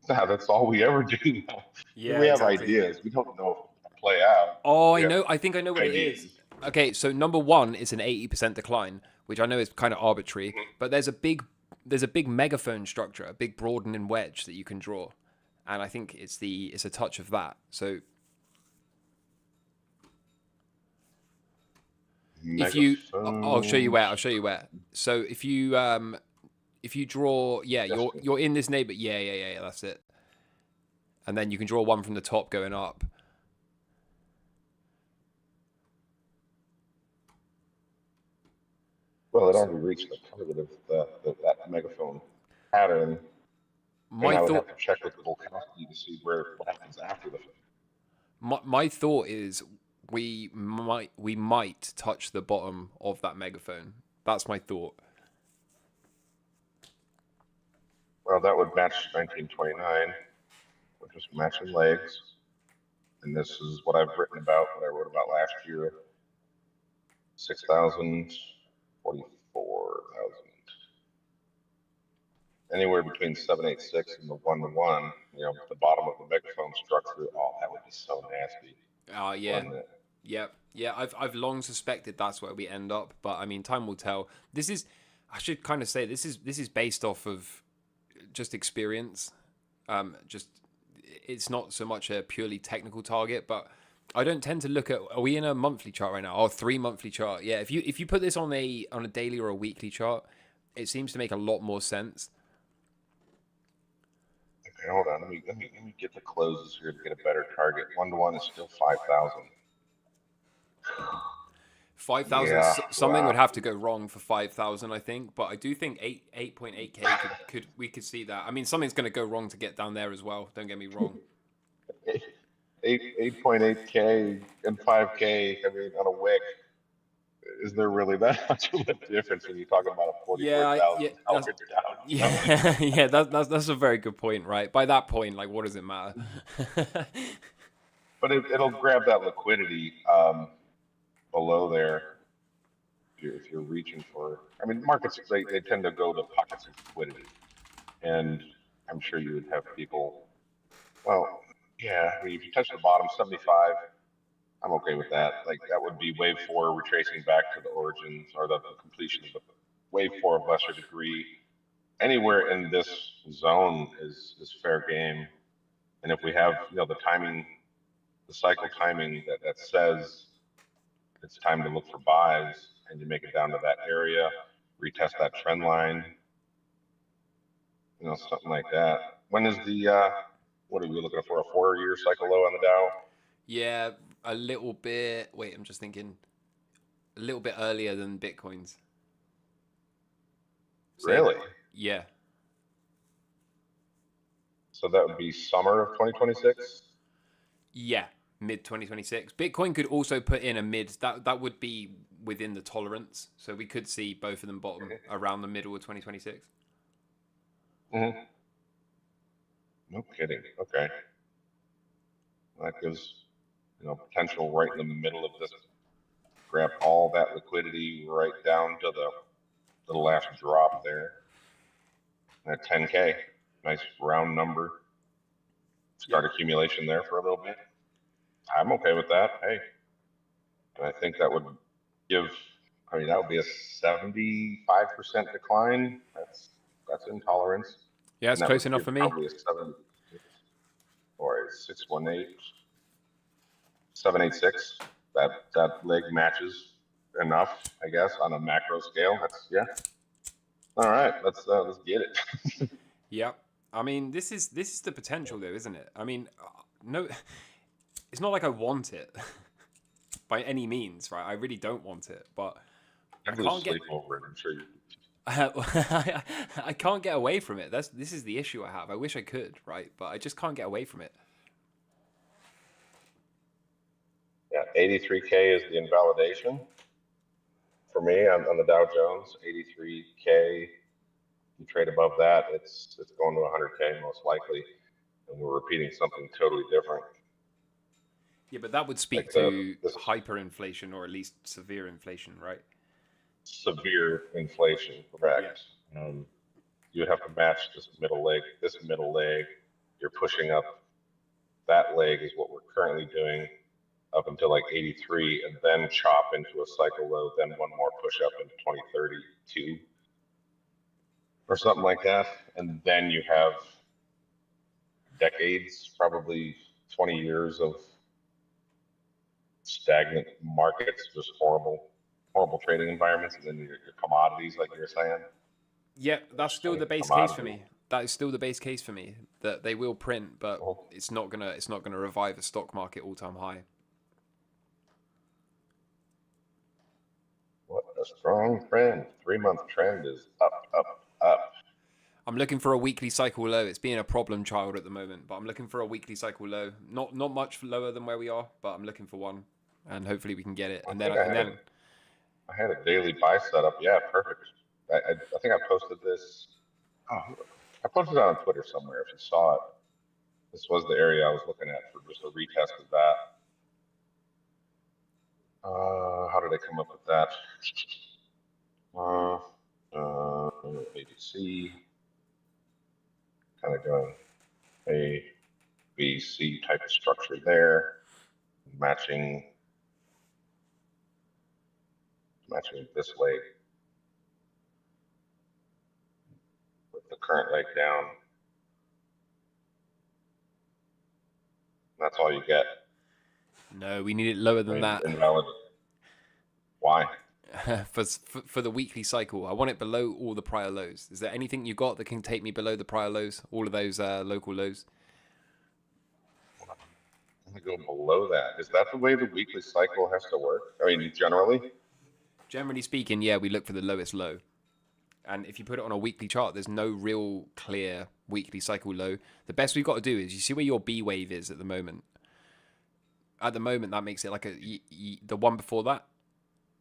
Nah, that's all we ever do now. Yeah, We have exactly. ideas. We don't know if it'll play out. Oh, I We have know. I think I know what it is. ideas. Okay, so number one is an 80% decline, which I know is kind of arbitrary, Mhm. but there's a big megaphone structure, a big broadening wedge that you can draw, and I think it's a touch of that. So if you, I'll show you Megaphone where. I'll show you structure. where. So if you draw, yeah, Suggestion. you're in this neighbor. Yeah. That's it. And then you can draw one from the top going up. Well, it already reached the target of that megaphone pattern. I mean, My I would have thought, to check with Volkowski to see what happens after the. my thought is we might touch the bottom of that megaphone. That's my thought. Well, that would match 1929, which was matching legs. And this is what I've written about, what I wrote about last year. 6,000, 44,000. Anywhere between 786 and the 1 to 1, the bottom of the megaphone structure. Oh, that would be so nasty, Yeah, wouldn't it? yeah. I've long suspected that's where we end up, but I mean, time will tell. This is, I should kind of say, this is based off of just experience. Just it's not so much a purely technical target, but I don't tend to look at. Are we in a monthly chart right now? Oh, 3 monthly chart. Yeah, if you put this on a daily or a weekly chart, it seems to make a lot more sense. Okay, hold on. Let me get the closes here to get a better target. 1 to 1 is still 5,000. 5,000, Yeah, something wow. would have to go wrong for 5,000, I think. But I do think 8.8k we could see that. I mean, something's going to go wrong to get down there as well. Don't get me wrong. 8.8k and 5k. I mean, on a wick, is there really that much of a difference when you're talking about a Yeah, $44,000 that's down? yeah, that's a very good point, right? By that point, like, what does it matter? But it'll grab that liquidity below there if you're reaching for. I mean, markets they tend to go to pockets of liquidity, and I'm sure you would have people. Well, yeah. I mean, if you touch the bottom 75, I'm okay with that. Like that would be wave four retracing back to the origins or the completion of the wave four of lesser degree. Anywhere in this zone is fair game. And if we have the timing, the cycle timing that says it's time to look for buys, and you make it down to that area, retest that trend line, something like that. When is the what are we looking for? A 4-year cycle low on the Dow? Yeah, a little bit. Wait, I'm just thinking. A little bit earlier than Bitcoin's. Say, Really? yeah. So that would be summer of 2026? Yeah, mid 2026. Bitcoin could also put in a mid. That would be within the tolerance. So we could see both of them bottom around the middle of 2026. Mm-hmm. No kidding. Okay. That gives, potential right in the middle of this. Grab all that liquidity right down to the last drop there. At 10K. Nice round number. Start accumulation there for a little bit. I'm okay with that. Hey. And I think that would give, that would be a 75% decline. That's intolerance. Yeah, it's And that would close enough give for me. probably a 7 or a 618, 786. That leg matches enough, I guess, on a macro scale. That's yeah. All right, let's get it. Yep. I mean, this is the potential, though, isn't it? I mean, no, it's not like I want it by any means, right? I really don't want it, but I I'm gonna can't get sleep over it. I'm sure you. I can't get away from it. This is the issue I have. I wish I could, right? But I just can't get away from it. Yeah, 83K is the invalidation for me on the Dow Jones. 83K You trade above that, it's going to 100K most likely, and we're repeating something totally different. Yeah, but that would speak Like to this hyperinflation or at least severe inflation, right? severe inflation, Yeah. correct? You would have to match this middle leg. This middle leg, you're pushing up. That leg is what we're currently doing up until like 83, and then chop into a cycle low, then one more push up into 2032 or something like that, and then you have decades, probably 20 years of stagnant markets, just horrible trading environments, and then your commodities, like you were saying. Yeah, that's still the base case for me. That is still the base case for me. That they will print, but it's not gonna revive a stock market all-time high. What a strong trend. 3-month trend is up. I'm looking for a weekly cycle low. It's being a problem child at the moment, but I'm looking for a weekly cycle low. Not much lower than where we are, but I'm looking for one, and hopefully we can get it. And then I had a daily buy setup. Yeah, perfect. I think I posted this. Oh, I posted it on Twitter somewhere. If you saw it, this was the area I was looking at for just a retest of that. How did I come up with that? ABC, kind of going A, B, C type of structure there, matching this leg with the current leg down. That's all you get. no, we need it lower than that. Invalid. Why? for the weekly cycle, I want it below all the prior lows. Is there anything you got that can take me below the prior lows? All of those local lows. I'm gonna go below that. Is that the way the weekly cycle has to work? I mean, Generally speaking, yeah, we look for the lowest low. And if you put it on a weekly chart, there's no real clear weekly cycle low. The best we've got to do is you see where your B wave is at the moment. At the moment, that makes it like the one before that,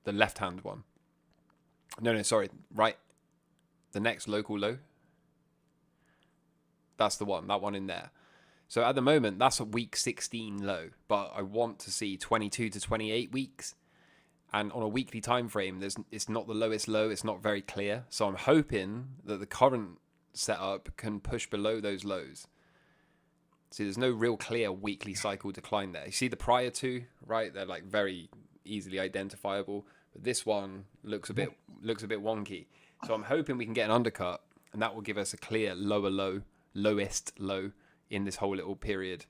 the left-hand one. No, sorry, right. The next local low. That's the one, that one in there. So at the moment, that's a week 16 low, but I want to see 22 to 28 weeks. And on a weekly time frame, it's not the lowest low. It's not very clear. So I'm hoping that the current setup can push below those lows. See, there's no real clear weekly cycle decline there. You see the prior two, right? They're like very easily identifiable. But this one looks a bit wonky. So I'm hoping we can get an undercut, and that will give us a clear lower low, lowest low in this whole little period,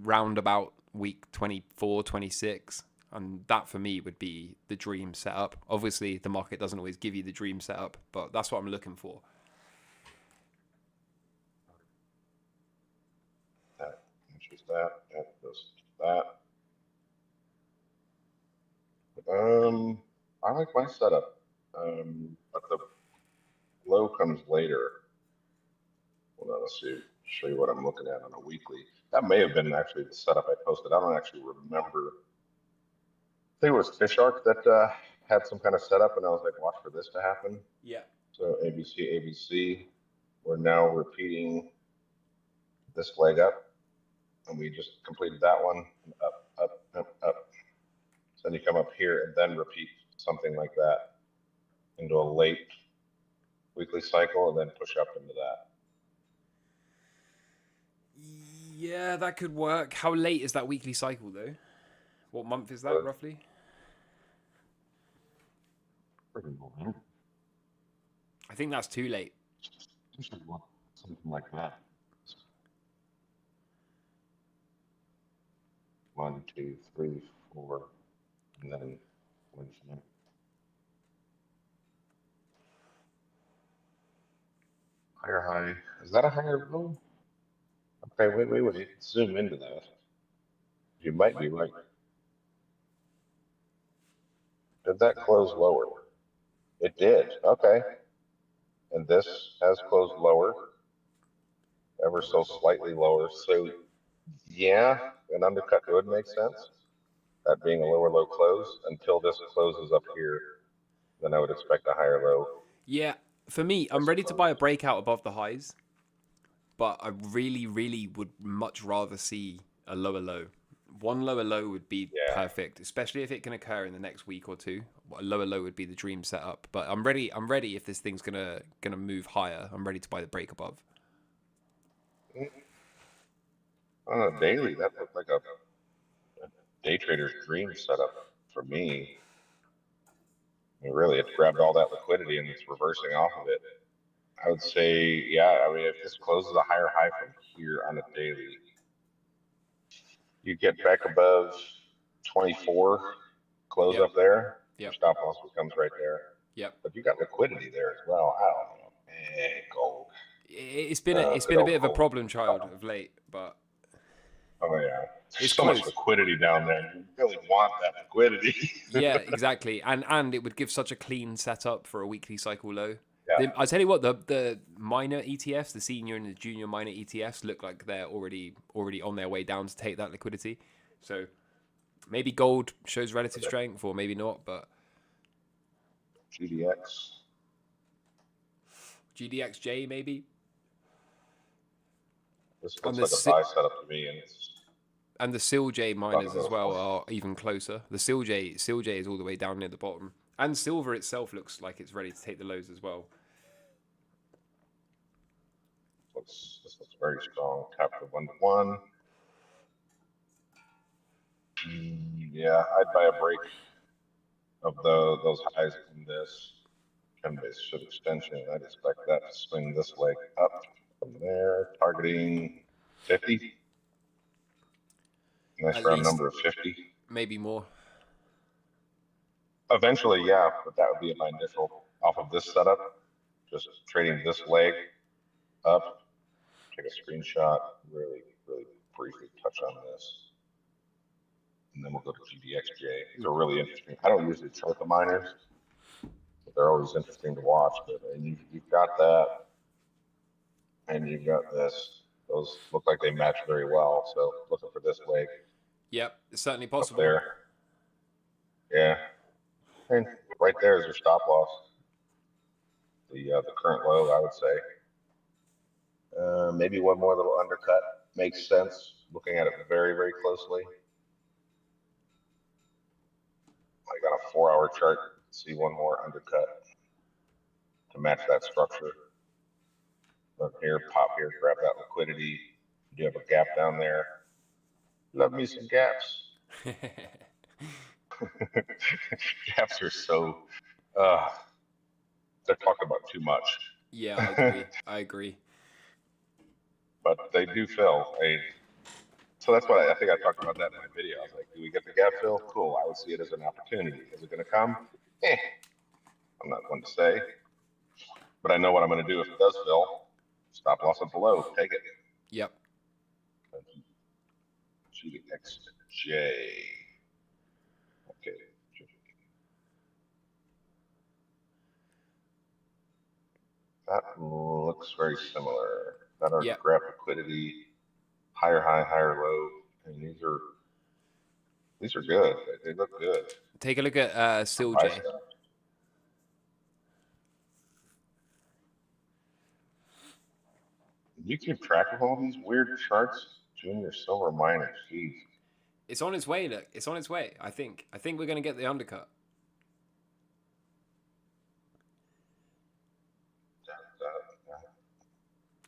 round about week 24, 26. And that for me would be the dream setup. Obviously, the market doesn't always give you the dream setup, but that's what I'm looking for. that matches that. That goes to that. I like my setup, but the low comes later. Hold on, let's see. Show you what I'm looking at on a weekly. That may have been actually the setup I posted. I don't actually remember. I think it was Fish Arc that had some kind of setup, and I was like, watch for this to happen. Yeah. So ABC. We're now repeating this leg up, and we just completed that one. Up. So then you come up here and then repeat something like that into a late weekly cycle, and then push up into that. Yeah, that could work. How late is that weekly cycle, though? What month is that, roughly? I think that's too late. Something like that. 1, 2, 3, 4, and then higher high. Is that a higher low? Okay, wait. Zoom into that. You might be right. Did that close lower? It did. Okay. And this has closed lower, ever so slightly lower. So, yeah, an undercut would make sense. That being a lower low close until this closes up here, then I would expect a higher low. Yeah, For me, I'm ready to buy a breakout above the highs, but I really, really would much rather see a lower low. One lower low would be Yeah. perfect, especially if it can occur in the next week or two. A lower low would be the dream setup. But I'm ready. I'm ready if this thing's gonna move higher. I'm ready to buy the break above. On a daily, that looked like a day trader's dream setup for me. I mean, really, it grabbed all that liquidity and it's reversing off of it. I would say, yeah, I mean, if this closes a higher high from here on a daily, you get back above 24, close up there, your Yep. stop loss becomes right there. Yep. But you got liquidity there as well. I don't know. Gold. It's been a Good old bit of a gold. problem child of late, but Oh yeah, there's it's so close. much liquidity down there. You really want that liquidity. Yeah, exactly. And it would give such a clean setup for a weekly cycle low. Yeah. I tell you what, the minor ETFs, the senior and the junior minor ETFs, look like they're already on their way down to take that liquidity. So maybe gold shows relative strength, or maybe not. But GDXJ maybe. This looks like a buy setup to me, and the SILJ miners as well are even closer. The SILJ is all the way down near the bottom, and silver itself looks like it's ready to take the lows as well. This looks very strong. Tap the 1-to-1. Yeah, I'd buy a break of those highs in this 10-base should extension. I'd expect that to swing this leg up from there, targeting 50. Nice round number of 50. Maybe more. Eventually, yeah, but that would be my initial off of this setup. Just trading this leg up. Take a screenshot. Really, really briefly touch on this. And then we'll go to GDXJ. These are really interesting. I don't usually chart the miners, but they're always interesting to watch. But and you've got that, and you've got this. Those look like they match very well. So looking for this leg. Yep, it's certainly possible. Up there. Yeah. And right there is your stop loss. The current low, I would say. Maybe one more little undercut makes sense. Looking at it very, very closely. I got a 4-hour chart. See one more undercut to match that structure. Look here, pop here, grab that liquidity. You do have a gap down there. Love me some gaps. Gaps are so, they're talked about too much. Yeah, I agree. But they do fill. So that's what I think I talked about that in my video. I was like, do we get the gap fill? Cool. I would see it as an opportunity. Is it going to come? I'm not one to say. But I know what I'm going to do if it does fill. Stop loss at below. Take it. Yep. GDXJ. Okay. That looks very similar. That are graph liquidity, higher high, higher low, and these are good. They look good. Take a look at SILJ. You keep track of all these weird charts, junior silver miners. Jeez. It's on its way. Look, it's on its way. I think we're gonna get the undercut.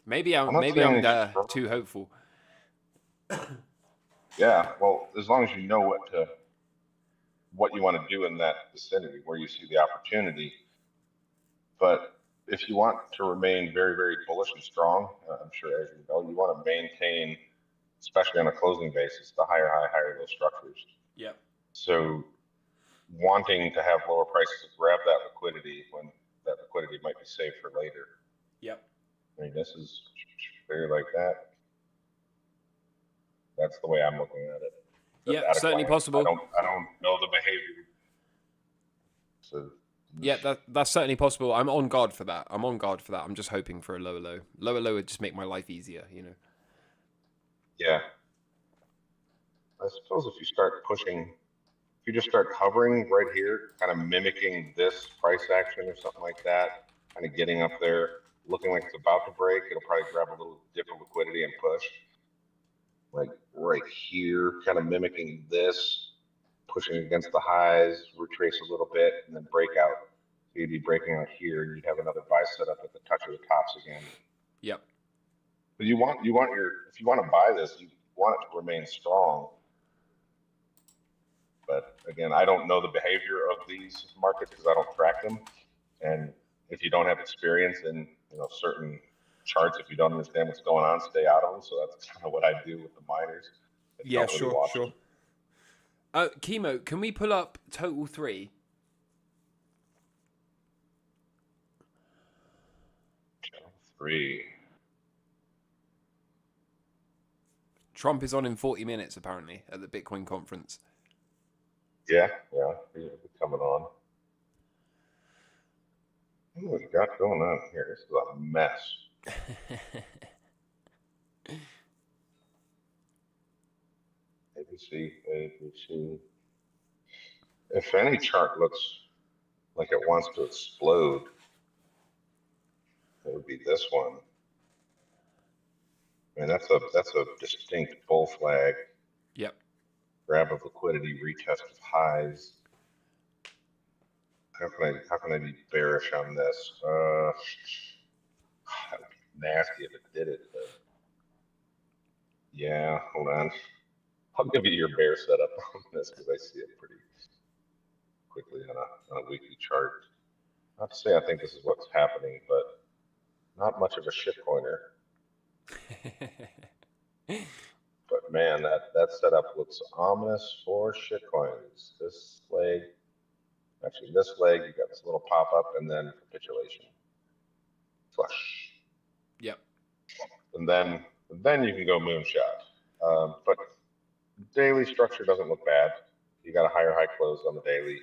Maybe I'm too hopeful. Yeah, well, as long as you know what you want to do in that vicinity, where you see the opportunity. But if you want to remain very, very bullish and strong, I'm sure as you know, you want to maintain, especially on a closing basis, the higher high, higher low structures. Yep. So wanting to have lower prices to grab that liquidity when that liquidity might be saved for later. Yep. I mean, this is very like that. That's the way I'm looking at it. Yeah, certainly possible. I don't know the behavior. So yeah, that's certainly possible. I'm on guard for that. I'm just hoping for a lower low. Lower low would just make my life easier, you know. Yeah. I suppose if you start pushing, if you just start hovering right here, kind of mimicking this price action or something like that, kind of getting up there, looking like it's about to break. It'll probably grab a little dip of liquidity and push, like right here, kind of mimicking this, pushing against the highs, retrace a little bit, and then break out. So you'd be breaking out here, and you'd have another buy set up at the touch of the tops again. Yep. But if you want to buy this, you want it to remain strong. But again, I don't know the behavior of these markets because I don't track them. And if you don't have experience in certain charts, if you don't understand what's going on, stay out of them. So that's kind of what I do with the miners. Yeah, sure. Chemo, can we pull up total 3? Total 3. Trump is on in 40 minutes, apparently, at the Bitcoin conference. Yeah, he'll be coming on. What we got going on here? This is a mess. ABC. If any chart looks like it wants to explode, it would be this one. And that's a distinct bull flag. Yep. Grab of liquidity, retest of highs. How can I be bearish on this? That would be nasty if it did it. But yeah, hold on. I'll give you your bear setup on this because I see it pretty quickly on a weekly chart. Not to say I think this is what's happening, but not much of a shitcoiner. But man, that setup looks ominous for shitcoins. This leg, you got this little pop up and then capitulation, flush. Yep. And then you can go moonshot. But daily structure doesn't look bad. You got a higher high close on the daily.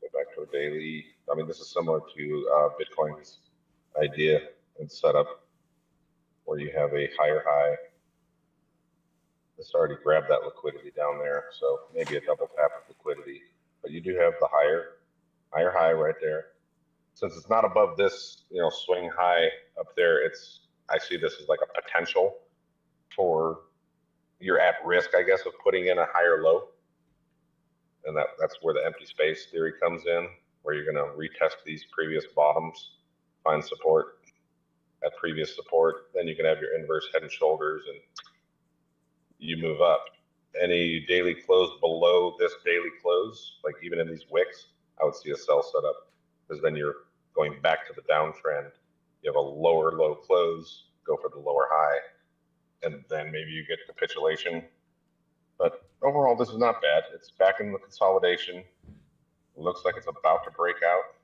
Go back to a daily. I mean, this is similar to Bitcoin's idea and setup, where you have a higher high. This already grabbed that liquidity down there, so maybe a double tap of liquidity. But you do have the higher high right there. Since it's not above this, swing high up there, I see this as like a potential for you're at risk, I guess, of putting in a higher low. And that's where the empty space theory comes in, where you're going to retest these previous bottoms, find support at previous support. Then you can have your inverse head and shoulders and you move up. Any daily close below this daily close, like even in these wicks, I would see a sell setup, because then you're going back to the downtrend. You have a lower low close, go for the lower high, and then maybe you get capitulation. But overall, this is not bad. It's back in the consolidation. It looks like it's about to break out.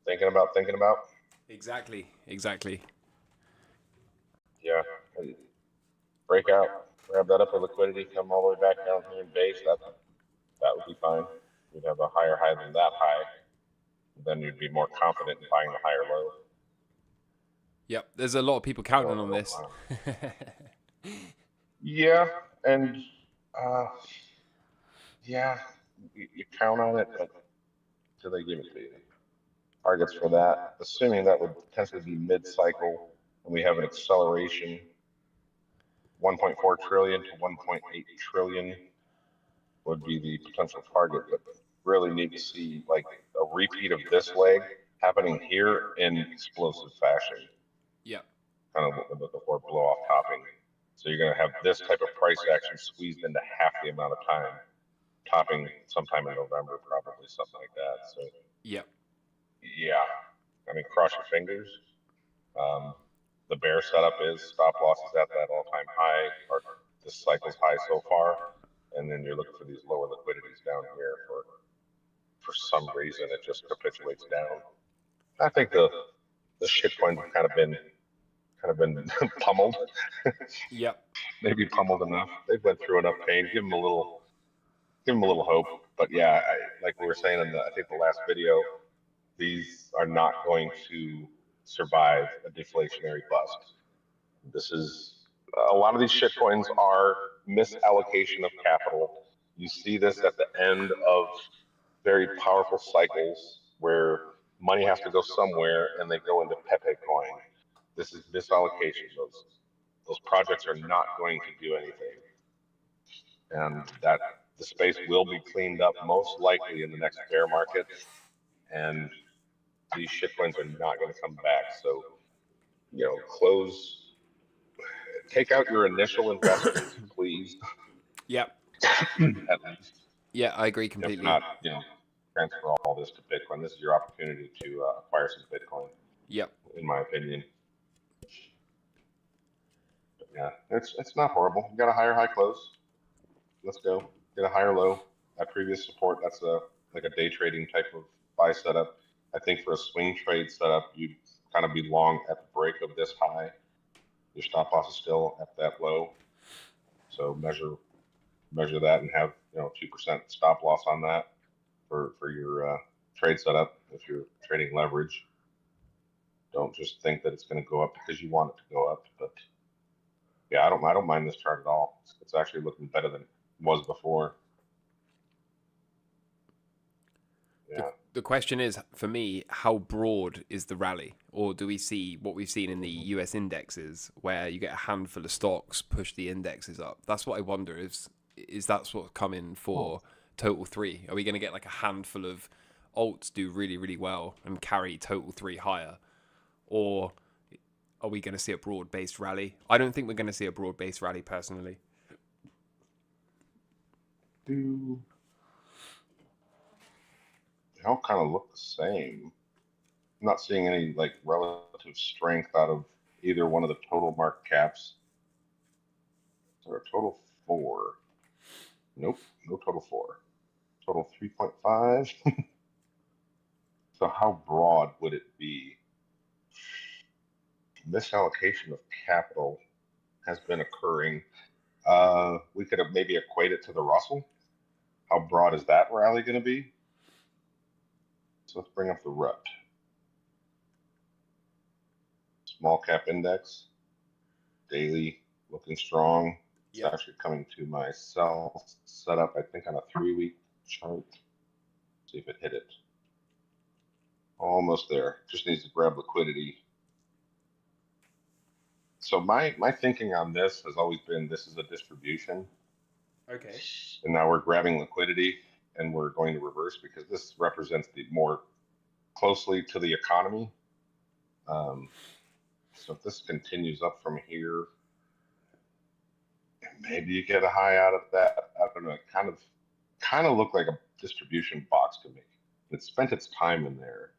Thinking about. Exactly. Yeah. Breakout. Grab that upper liquidity. Come all the way back down here in base. That would be fine. You'd have a higher high than that high. Then you'd be more confident in buying the higher low. Yep. There's a lot of people counting on this. Yeah, and you count on it, but do they give it to you? Targets for that, assuming that would potentially be mid-cycle, and we have an acceleration, 1.4 trillion to 1.8 trillion would be the potential target, but really need to see like a repeat of this leg happening here in explosive fashion. Yep. Kind of what we're looking for, blow off topping. So you're going to have this type of price action squeezed into half the amount of time, topping sometime in November, probably something like that. So yep. Yeah, I mean, cross your fingers. The bear setup is stop losses at that all-time high, or this cycle's high so far, and then you're looking for these lower liquidities down here for some reason it just capitulates down. I think the shitcoins have kind of been pummeled. Yep. Maybe pummeled enough. They've been through enough pain. Give them a little hope. But yeah, like we were saying in I think the last video, these are not going to survive a deflationary bust. This is a lot of these shitcoins are misallocation of capital You see this at the end of very powerful cycles where money has to go somewhere and they go into Pepe coin. This is misallocation. Those projects are not going to do anything. And that the space will be cleaned up most likely in the next bear market. And these shitcoins are not going to come back. So, take out your initial investments, please. Yep. At least. Yeah, I agree If completely. not, transfer all this to Bitcoin. This is your opportunity to acquire some Bitcoin. Yep. In my opinion. But yeah, it's not horrible. You got a higher high close. Let's go. Get a higher low at previous support. That's like a day trading type of buy setup. I think for a swing trade setup, you'd kind of be long at the break of this high. Your stop loss is still at that low, so measure that and have 2% stop loss on that for your trade setup if you're trading leverage. Don't just think that it's going to go up because you want it to go up. But yeah, I don't mind this chart at all. It's actually looking better than it was before. Yeah. The question is, for me, how broad is the rally? Or do we see what we've seen in the US indexes, where you get a handful of stocks push the indexes up? That's what I wonder, is that's what's coming for Total 3? Are we going to get like a handful of alts do really, really well and carry Total 3 higher? Or are we going to see a broad-based rally? I don't think we're going to see a broad-based rally, personally. They all kind of look the same. I'm not seeing any like relative strength out of either one of the total market caps. Is there a total 4? Nope, no total 4. Total 3.5. So how broad would it be? Misallocation of capital has been occurring. We could have maybe equate it to the Russell. How broad is that rally going to be? So let's bring up the RUT. Small cap index, daily, looking strong. It's actually coming to my sell setup, I think, on a 3-week chart. See if it hit it. Almost there. Just needs to grab liquidity. So my thinking on this has always been this is a distribution. Okay. And now we're grabbing liquidity and we're going to reverse because this represents the more closely to the economy. So if this continues up from here, maybe you get a high out of that. I don't know. It kind of looked like a distribution box to me. It spent its time in there.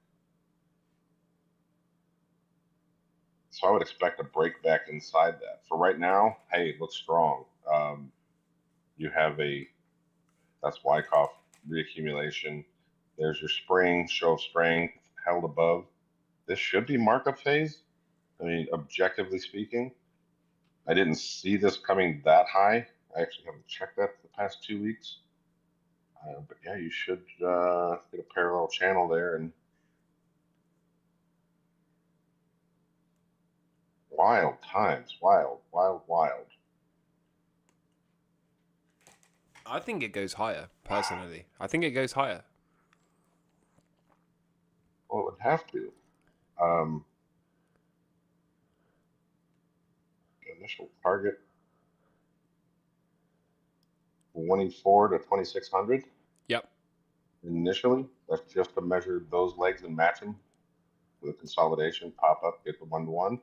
So I would expect a break back inside that. For right now, hey, it looks strong. You have that's Wyckoff reaccumulation. There's your spring, show of strength, held above. This should be markup phase. I mean, objectively speaking, I didn't see this coming that high. I actually haven't checked that for the past 2 weeks. But yeah, you should get a parallel channel there. And wild times, wild. I think it goes higher, personally. I think it goes higher. Well, it would have to. Initial target 24 to 2600. Yep. Initially, that's just to measure those legs and match them with a consolidation, pop up, get the 1-to-1.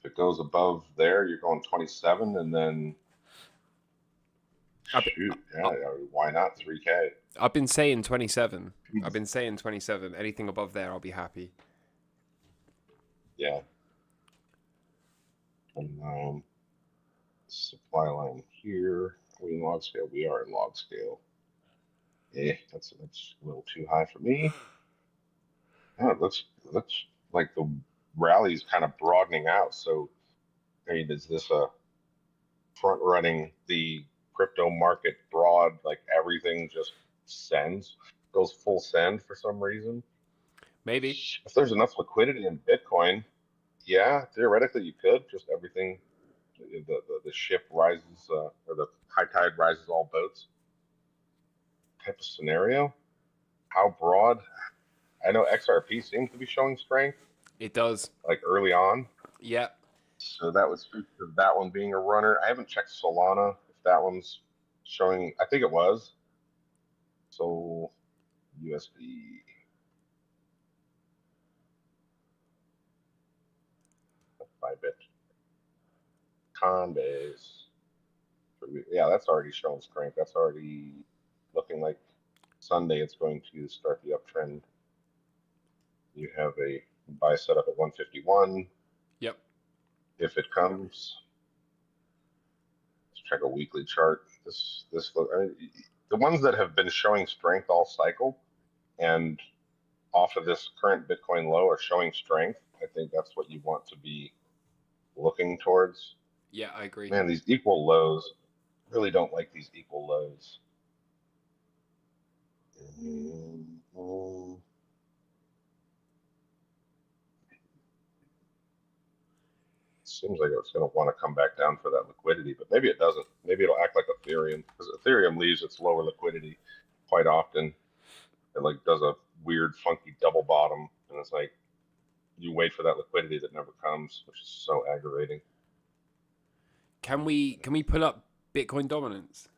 If it goes above there, you're going 27, and then shoot, yeah, why not 3K? I've been saying 27. Anything above there, I'll be happy. Yeah. And supply line here. Are we in log scale? We are in log scale. That's a little too high for me. Oh, it looks like the rally's kind of broadening out. So, I mean, is this a front running the crypto market broad? Like everything just goes full send for some reason. Maybe if there's enough liquidity in Bitcoin, yeah, theoretically you could just everything. The ship rises or the high tide rises all boats. type of scenario. How broad? I know XRP seems to be showing strength, It does. like early on. Yeah. So that would speak to that one being a runner. I haven't checked Solana if that one's showing. I think it was. So USD. Bybit. Coinbase. Yeah, that's already showing strength. That's already looking like Sunday it's going to start the uptrend. You have a buy set up at 151. Yep. If it comes, let's check a weekly chart. The ones that have been showing strength all cycle and off of this current Bitcoin low are showing strength. I think that's what you want to be looking towards. Yeah, I agree. Man, these equal lows, really don't like these equal lows. Seems like it's going to want to come back down for that liquidity, but maybe it doesn't. Maybe it'll act like Ethereum, because Ethereum leaves its lower liquidity quite often. It like does a weird, funky double bottom, and it's like you wait for that liquidity that never comes, which is so aggravating. Can we pull up Bitcoin dominance?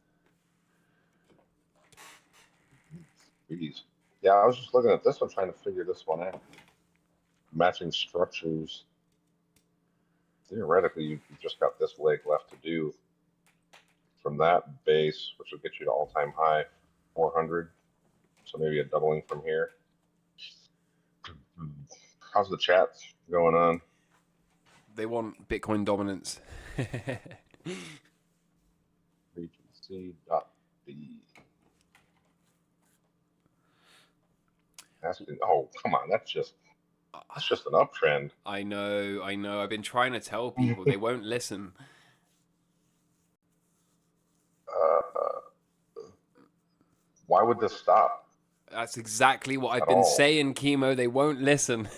Jeez. Yeah, I was just looking at this one, trying to figure this one out. Matching structures. Theoretically, you just got this leg left to do from that base, which will get you to all-time high 400. So maybe a doubling from here. How's the chat going on? They want Bitcoin dominance. Regency.b. Asking, oh, come on, that's just an uptrend. I know. I've been trying to tell people. They won't listen. Why would this stop? That's exactly what I've been saying, Chemo. They won't listen.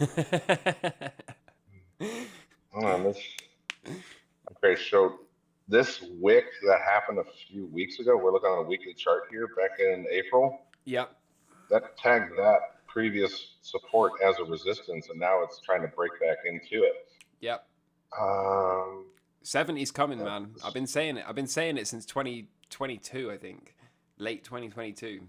Okay, so this wick that happened a few weeks ago, we're looking on a weekly chart here back in April. Yep. That tagged that previous support as a resistance, and now it's trying to break back into it. Yep. 70's coming, man. I've been saying it. I've been saying it since 2022, I think. Late 2022.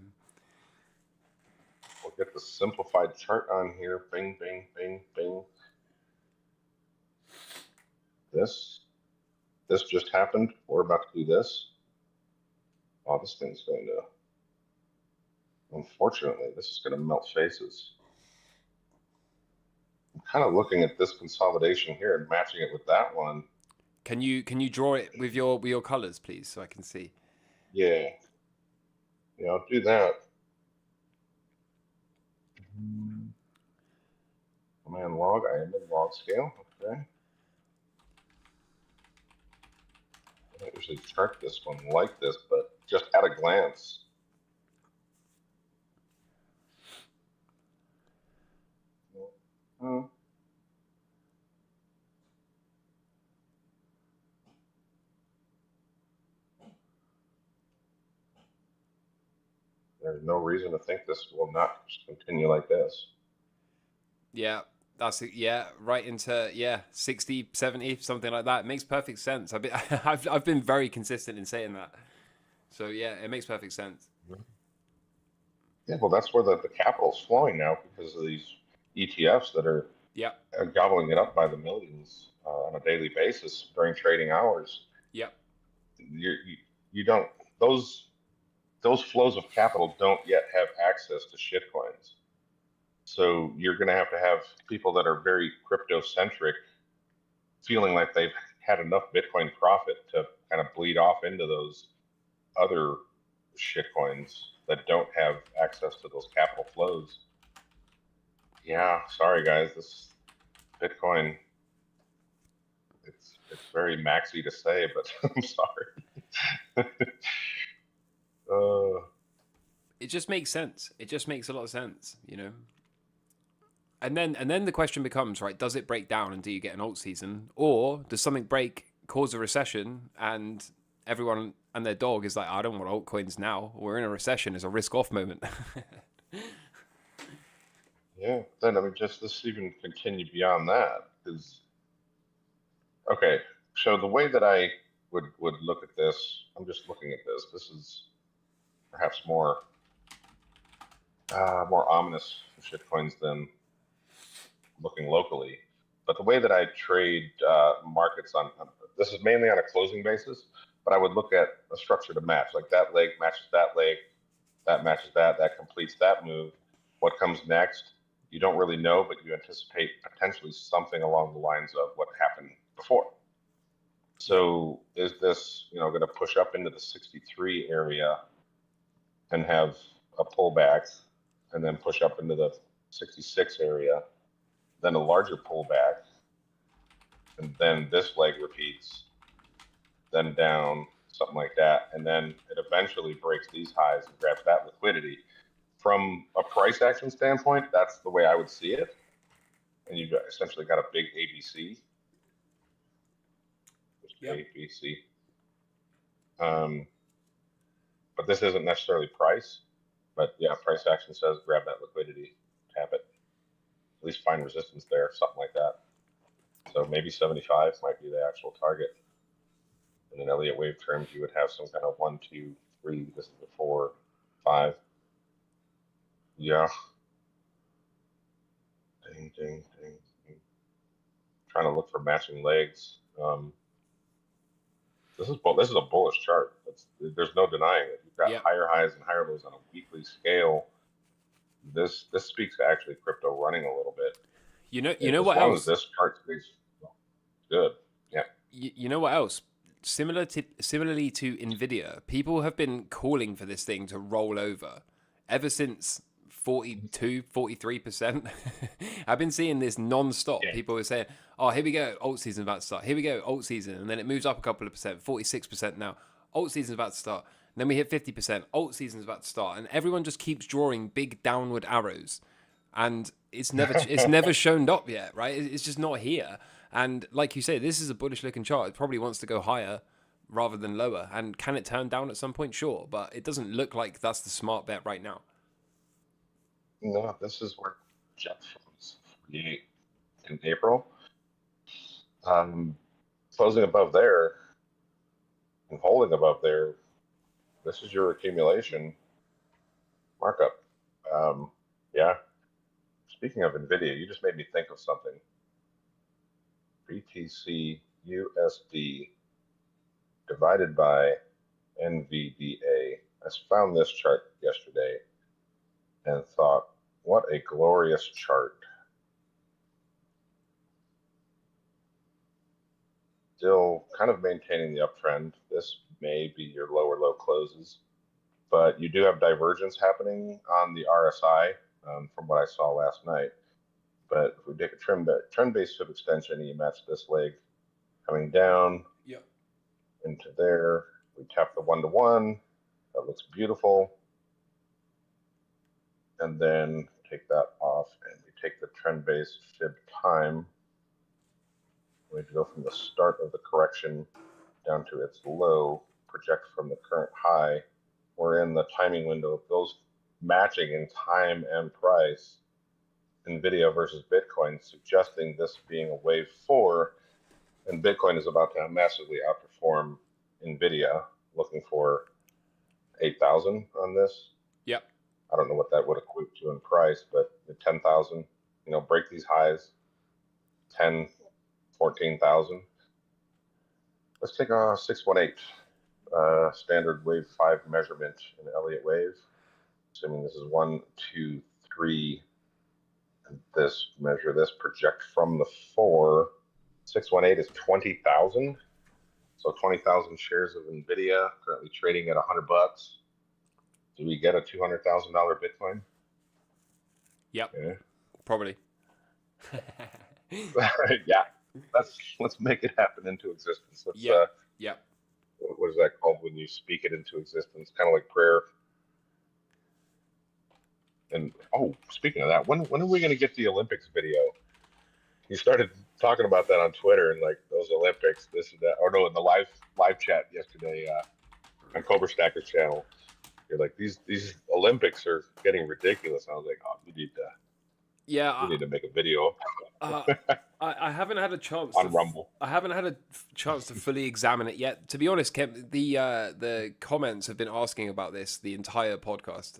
We'll get the simplified chart on here. Bing, bing, bing, bing. This just happened. We're about to do this. Oh, this thing's going to, unfortunately, this is going to melt faces. I'm kind of looking at this consolidation here and matching it with that one. Can you draw it with your colors, please, so I can see? Yeah. Yeah, I'll do that. Command log, I am in log scale. Okay. I don't usually chart this one like this, but just at a glance. There's no reason to think this will not continue like this. Yeah, that's it. Yeah, right into 60, 70, something like that. It makes perfect sense. I've been very consistent in saying that. So yeah, it makes perfect sense. Yeah, well, that's where the capital's flowing now because of these ETFs that are gobbling it up by the millions on a daily basis during trading hours. Yep. You don't those flows of capital don't yet have access to shitcoins. So you're going to have people that are very crypto-centric feeling like they've had enough Bitcoin profit to kind of bleed off into those other shitcoins that don't have access to those capital flows. Yeah, sorry guys, this Bitcoin, it's very maxy to say, but I'm sorry. It just makes sense. It just makes a lot of sense, you know. And then the question becomes, right, does it break down and do you get an alt season? Or does something break, cause a recession, and everyone and their dog is like, I don't want altcoins now. We're in a recession. It's a risk-off moment. Yeah. Then I mean, just let's even continue beyond that. Is okay. So the way that I would look at this, I'm just looking at this. This is perhaps more ominous for shitcoins than looking locally. But the way that I trade markets on this is mainly on a closing basis, but I would look at a structure to match. Like that leg matches that leg, that matches that, that completes that move. What comes next, you don't really know, but you anticipate potentially something along the lines of what happened before. So is this, going to push up into the 63 area and have a pullback, and then push up into the 66 area, then a larger pullback, and then this leg repeats, then down, something like that, and then it eventually breaks these highs and grabs that liquidity. From a price action standpoint, that's the way I would see it. And you've essentially got a big ABC. Yep. ABC. But this isn't necessarily price. But yeah, price action says grab that liquidity, tap it. At least find resistance there, something like that. So maybe 75 might be the actual target. In an Elliott wave terms, you would have some kind of 1, 2, 3. This is the 4, 5. Yeah. Ding, ding, ding, ding. Trying to look for matching legs. This is a bullish chart. There's no denying it. You've got higher highs and higher lows on a weekly scale. This speaks to actually crypto running a little bit. You know what else? As long as this chart stays good. Yeah. You know what else? Similarly to Nvidia, people have been calling for this thing to roll over ever since 42, 43%. I've been seeing this non-stop. Yeah. People are saying, oh, here we go, alt season's about to start. Here we go, alt season. And then it moves up a couple of percent, 46% now. Alt season's about to start. And then we hit 50%. Alt season's about to start. And everyone just keeps drawing big downward arrows. And it's never shown up yet, right? It's just not here. And like you say, this is a bullish looking chart. It probably wants to go higher rather than lower. And can it turn down at some point? Sure. But it doesn't look like that's the smart bet right now. No, this is where Jeff was 48 in April. Closing above there and holding above there, this is your accumulation markup. Yeah. Speaking of NVIDIA, you just made me think of something. BTC USD divided by NVDA. I found this chart yesterday and thought, what a glorious chart. Still kind of maintaining the uptrend. This may be your lower low closes, but you do have divergence happening on the RSI from what I saw last night. But if we take a trend-based fib extension and you match this leg coming down into there, we tap the 1-to-1. That looks beautiful. And then take that off and we take the trend-based fib time. We have to go from the start of the correction down to its low, project from the current high. We're in the timing window of those matching in time and price. NVIDIA versus Bitcoin, suggesting this being a wave 4, and Bitcoin is about to massively outperform NVIDIA, looking for 8,000 on this. Yep. I don't know what that would equate to in price, but 10,000, break these highs, 10, 14,000. Let's take a 618 standard wave 5 measurement in Elliott wave, assuming this is 1, 2, 3. This measure this project from the 4. 618 is 20,000. So 20,000 shares of NVIDIA currently trading at $100. Do we get a $200,000 Bitcoin? Yep. Yeah. Probably. Yeah. Let's make it happen into existence. Yeah. What is that called when you speak it into existence? Kind of like prayer. And speaking of that, when are we going to get the Olympics video? You started talking about that on Twitter and like those Olympics, this and that. Or no, in the live chat yesterday. on Cobra Stacker's channel. You're like, these Olympics are getting ridiculous. And I was like, oh, we Yeah, need to make a video uh, I haven't had a chance to. on Rumble. I haven't had a chance to fully examine it yet. To be honest, Kem, the comments have been asking about this the entire podcast,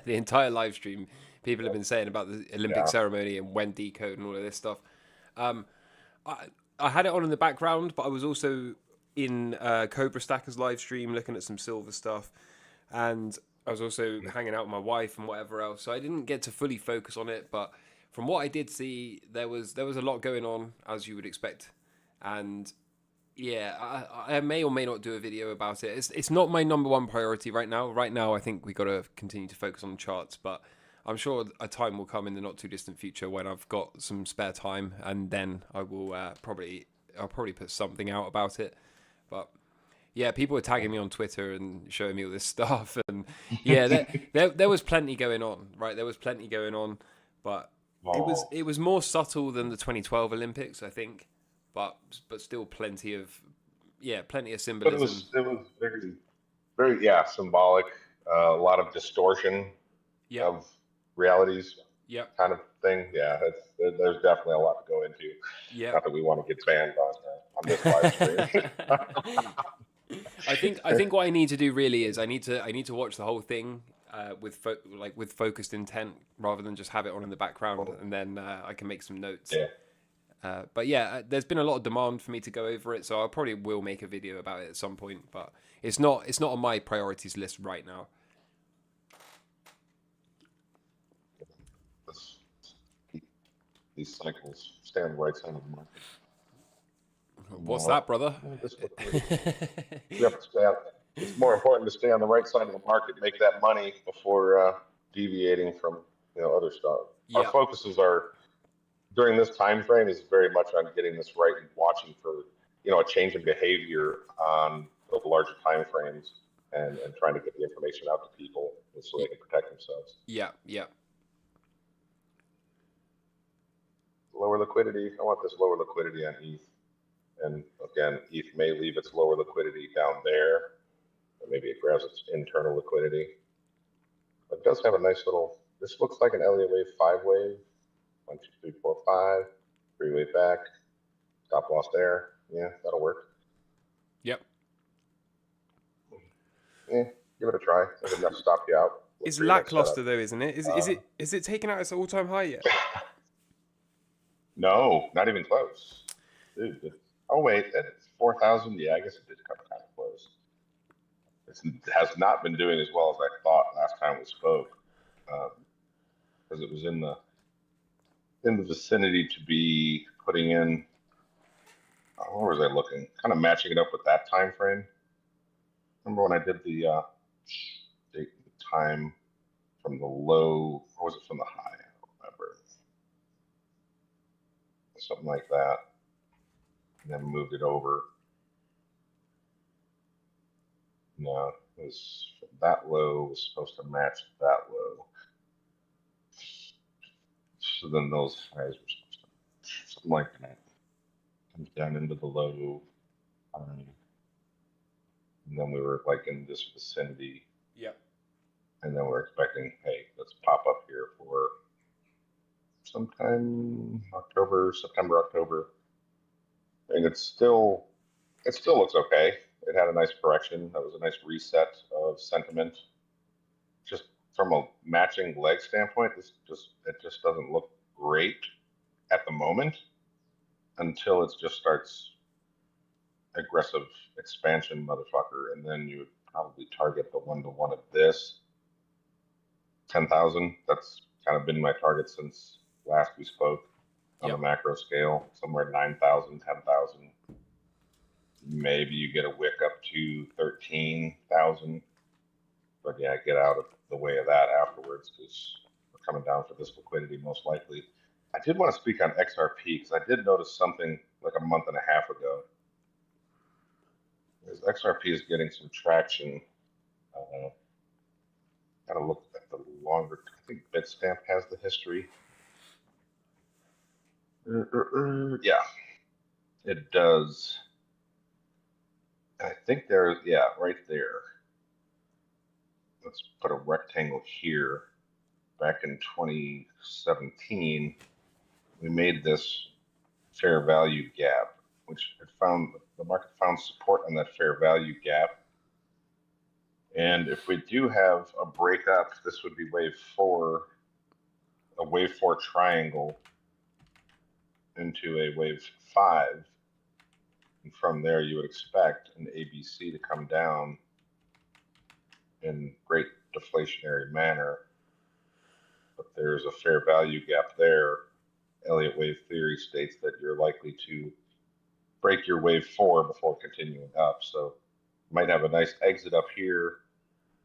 the entire live stream. People have been saying about the Olympic Yeah. ceremony and when decode and all of this stuff. I I had it on in the background, but I was also in Cobra Stacker's live stream looking at some silver stuff, and I was also hanging out with my wife and whatever else. So I didn't get to fully focus on it, but from what I did see, there was a lot going on, as you would expect, and yeah, I may or may not do a video about it. It's not my number one priority right now. Right now, I think we got to continue to focus on the charts, but I'm sure a time will come in the not too distant future when I've got some spare time, and then I will I'll probably put something out about it. But yeah, people were tagging me on Twitter and showing me all this stuff, and yeah, there was plenty going on, right? There was plenty going on, but Oh. it was more subtle than the 2012 Olympics, I think, but still plenty of But symbolism. it was very, very, yeah, symbolic. A lot of distortion Yep, of realities, yep, kind of thing. Yeah, there's definitely a lot to go into. yep. Not that we want to get banned on this live stream. I think what I need to do really is I need to watch the whole thing with focused intent rather than just have it on in the background, and then I can make some notes. Yeah. But yeah, there's been a lot of demand for me to go over it, so I probably will make a video about it at some point. But it's not on my priorities list right now. Let's keep these cycles stay on the right side of the market. What's that, brother? You have to stay out. It's more important to stay on the right side of the market, make that money before deviating from other stuff. Our Yeah, focuses are during this time frame is very much on getting this right and watching for a change in behavior on the larger time frames and trying to get the information out to people so they can protect themselves. yeah, yeah. Lower liquidity. I want this lower liquidity on ETH. And again, ETH may leave its lower liquidity down there, or maybe it grabs its internal liquidity. But it does have a nice little. This looks like an Elliott wave, 5-wave. 1, 2, 3, 4, 5. 3-wave back. Stop loss there. Yeah, that'll work. Yep. Yeah, give it a try. There's enough to stop you out. It's lackluster though, isn't it? Is it taken out its all-time high yet? No, not even close. Dude. Oh wait, it's 4,000. Yeah, I guess it did come kind of close. It has not been doing as well as I thought last time we spoke, because it was in the vicinity to be putting in. Where was I looking? Kind of matching it up with that time frame. Remember when I did the date and time from the low, or was it from the high? I don't remember. Something like that. And then moved it over. No, it was that low was supposed to match that low. So then those highs were supposed to something like that. Comes down into the low. And then we were like in this vicinity. Yep. And then we're expecting, hey, let's pop up here for sometime September, October. And it still looks okay. It had a nice correction. That was a nice reset of sentiment. Just from a matching leg standpoint, it just doesn't look great at the moment until it just starts aggressive expansion, motherfucker, and then you would probably target the 1-to-1 of this 10,000. That's kind of been my target since last we spoke on the macro scale, somewhere 9,000, 10,000. Maybe you get a wick up to 13,000, but yeah, get out of the way of that afterwards because we're coming down for this liquidity most likely. I did want to speak on XRP because I did notice something like a month and a half ago. XRP is getting some traction. Gotta look at the longer. I think Bitstamp has the history. Yeah, it does. I think there's, yeah, right there. Let's put a rectangle here. Back in 2017, we made this fair value gap, which it found the market found support on that fair value gap. And if we do have a breakup, this would be wave 4, a wave 4 triangle into a wave 5. And from there, you would expect an ABC to come down in great deflationary manner. But there's a fair value gap there. Elliott wave theory states that you're likely to break your wave 4 before continuing up. So you might have a nice exit up here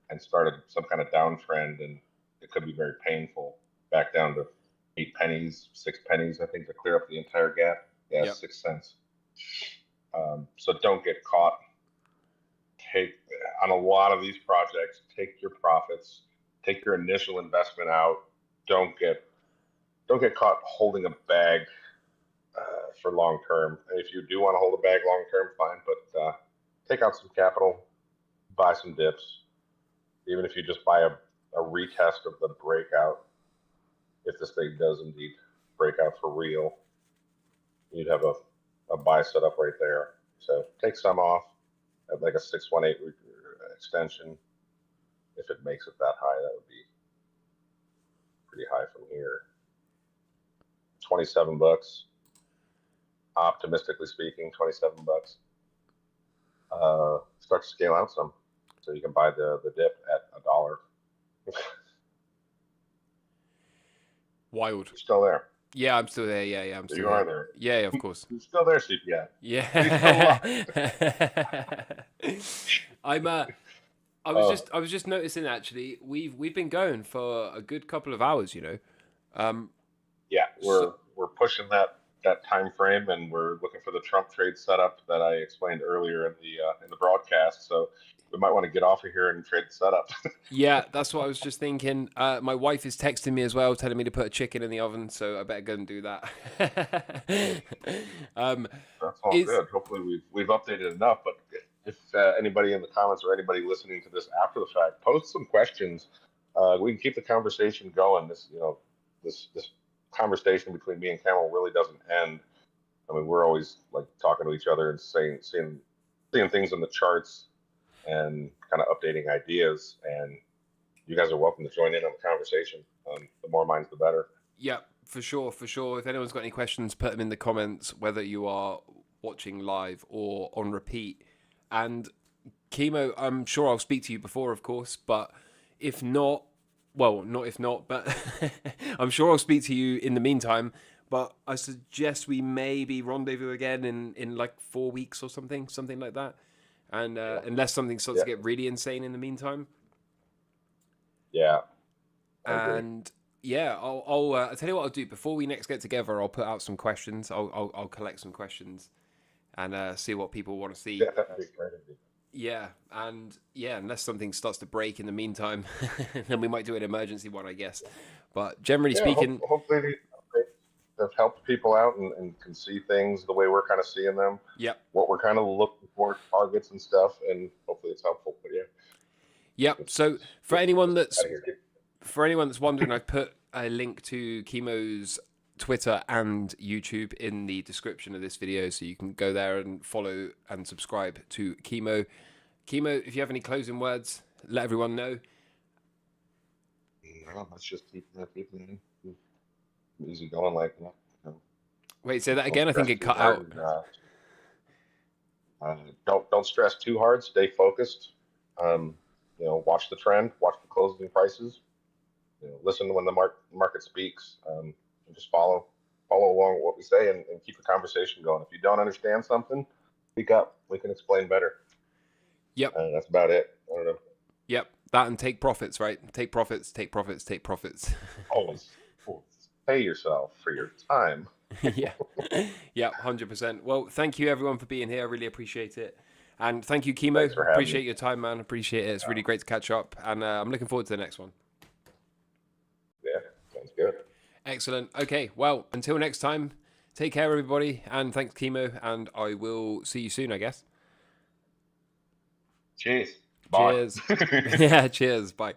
and started some kind of downtrend, and it could be very painful. Back down to 8 pennies, 6 pennies, I think, to clear up the entire gap. Yeah, yep. 6 cents. So don't get caught. On a lot of these projects, take your profits, take your initial investment out. Don't get caught holding a bag for long term. If you do want to hold a bag long term, fine, but take out some capital, buy some dips. Even if you just buy a retest of the breakout, if this thing does indeed break out for real, you'd have a buy set up right there. So take some off at like a 618 extension. If it makes it that high, that would be pretty high from here. 27 bucks. Optimistically speaking, 27 bucks. Start to scale out some, so you can buy the dip at $1. Wild. You're still there. Yeah, I'm still there. Yeah, I'm still there. You are there. Yeah, of course. You're still there, CPI. Yeah. I was just noticing actually we've been going for a good couple of hours, you know. Yeah, we're pushing that time frame, and we're looking for the Trump trade setup that I explained earlier in the broadcast. So we might want to get off of here and trade the setup. Yeah, that's what I was just thinking. My wife is texting me as well, telling me to put a chicken in the oven, so I better go and do that. That's all good. Hopefully we've updated enough. But if anybody in the comments or anybody listening to this after the fact, post some questions. We can keep the conversation going. This conversation between me and Camel really doesn't end. I mean, we're always like talking to each other and seeing things in the charts and kind of updating ideas. And you guys are welcome to join in on the conversation. The more minds, the better. Yeah, for sure. If anyone's got any questions, put them in the comments, whether you are watching live or on repeat. And Kemo, I'm sure I'll speak to you before, of course, but if not, well, not if not, but I'm sure I'll speak to you in the meantime. But I suggest we maybe rendezvous again in like 4 weeks or something like that. And unless something starts to get really insane in the meantime. Yeah. And yeah, I'll tell you what I'll do. Before we next get together, I'll put out some questions. I'll collect some questions and see what people want to see. Yeah, that'd be great. Yeah, and yeah, unless something starts to break in the meantime, then we might do an emergency one, I guess. But generally speaking, hopefully they've helped people out and can see things the way we're kind of seeing them. Yep. What we're kind of looking for, targets and stuff, and hopefully it's helpful. But yeah. Yep. So for anyone that's wondering, I've put a link to Kemo's Twitter and YouTube in the description of this video, so you can go there and follow and subscribe to Kemo. Kemo, if you have any closing words, let everyone know. No, let's just keep easy going like that. You know. Wait, say that again. I think it cut out. Don't stress too hard. Stay focused. Watch the trend. Watch the closing prices. Listen when the market speaks. And just follow along with what we say and keep the conversation going. If you don't understand something, speak up. We can explain better. Yep. That's about it. I don't know. Yep. That and take profits, right? Take profits. Always pay yourself for your time. Yeah. 100%. Well, thank you everyone for being here. I really appreciate it. And thank you, Kemo. Appreciate your time, man. Appreciate it. It's really great to catch up. And I'm looking forward to the next one. Yeah, sounds good. Excellent. Okay, well, until next time, take care, everybody, and thanks, Kemo, and I will see you soon, I guess. Cheers. Bye. Cheers. Yeah, cheers. Bye.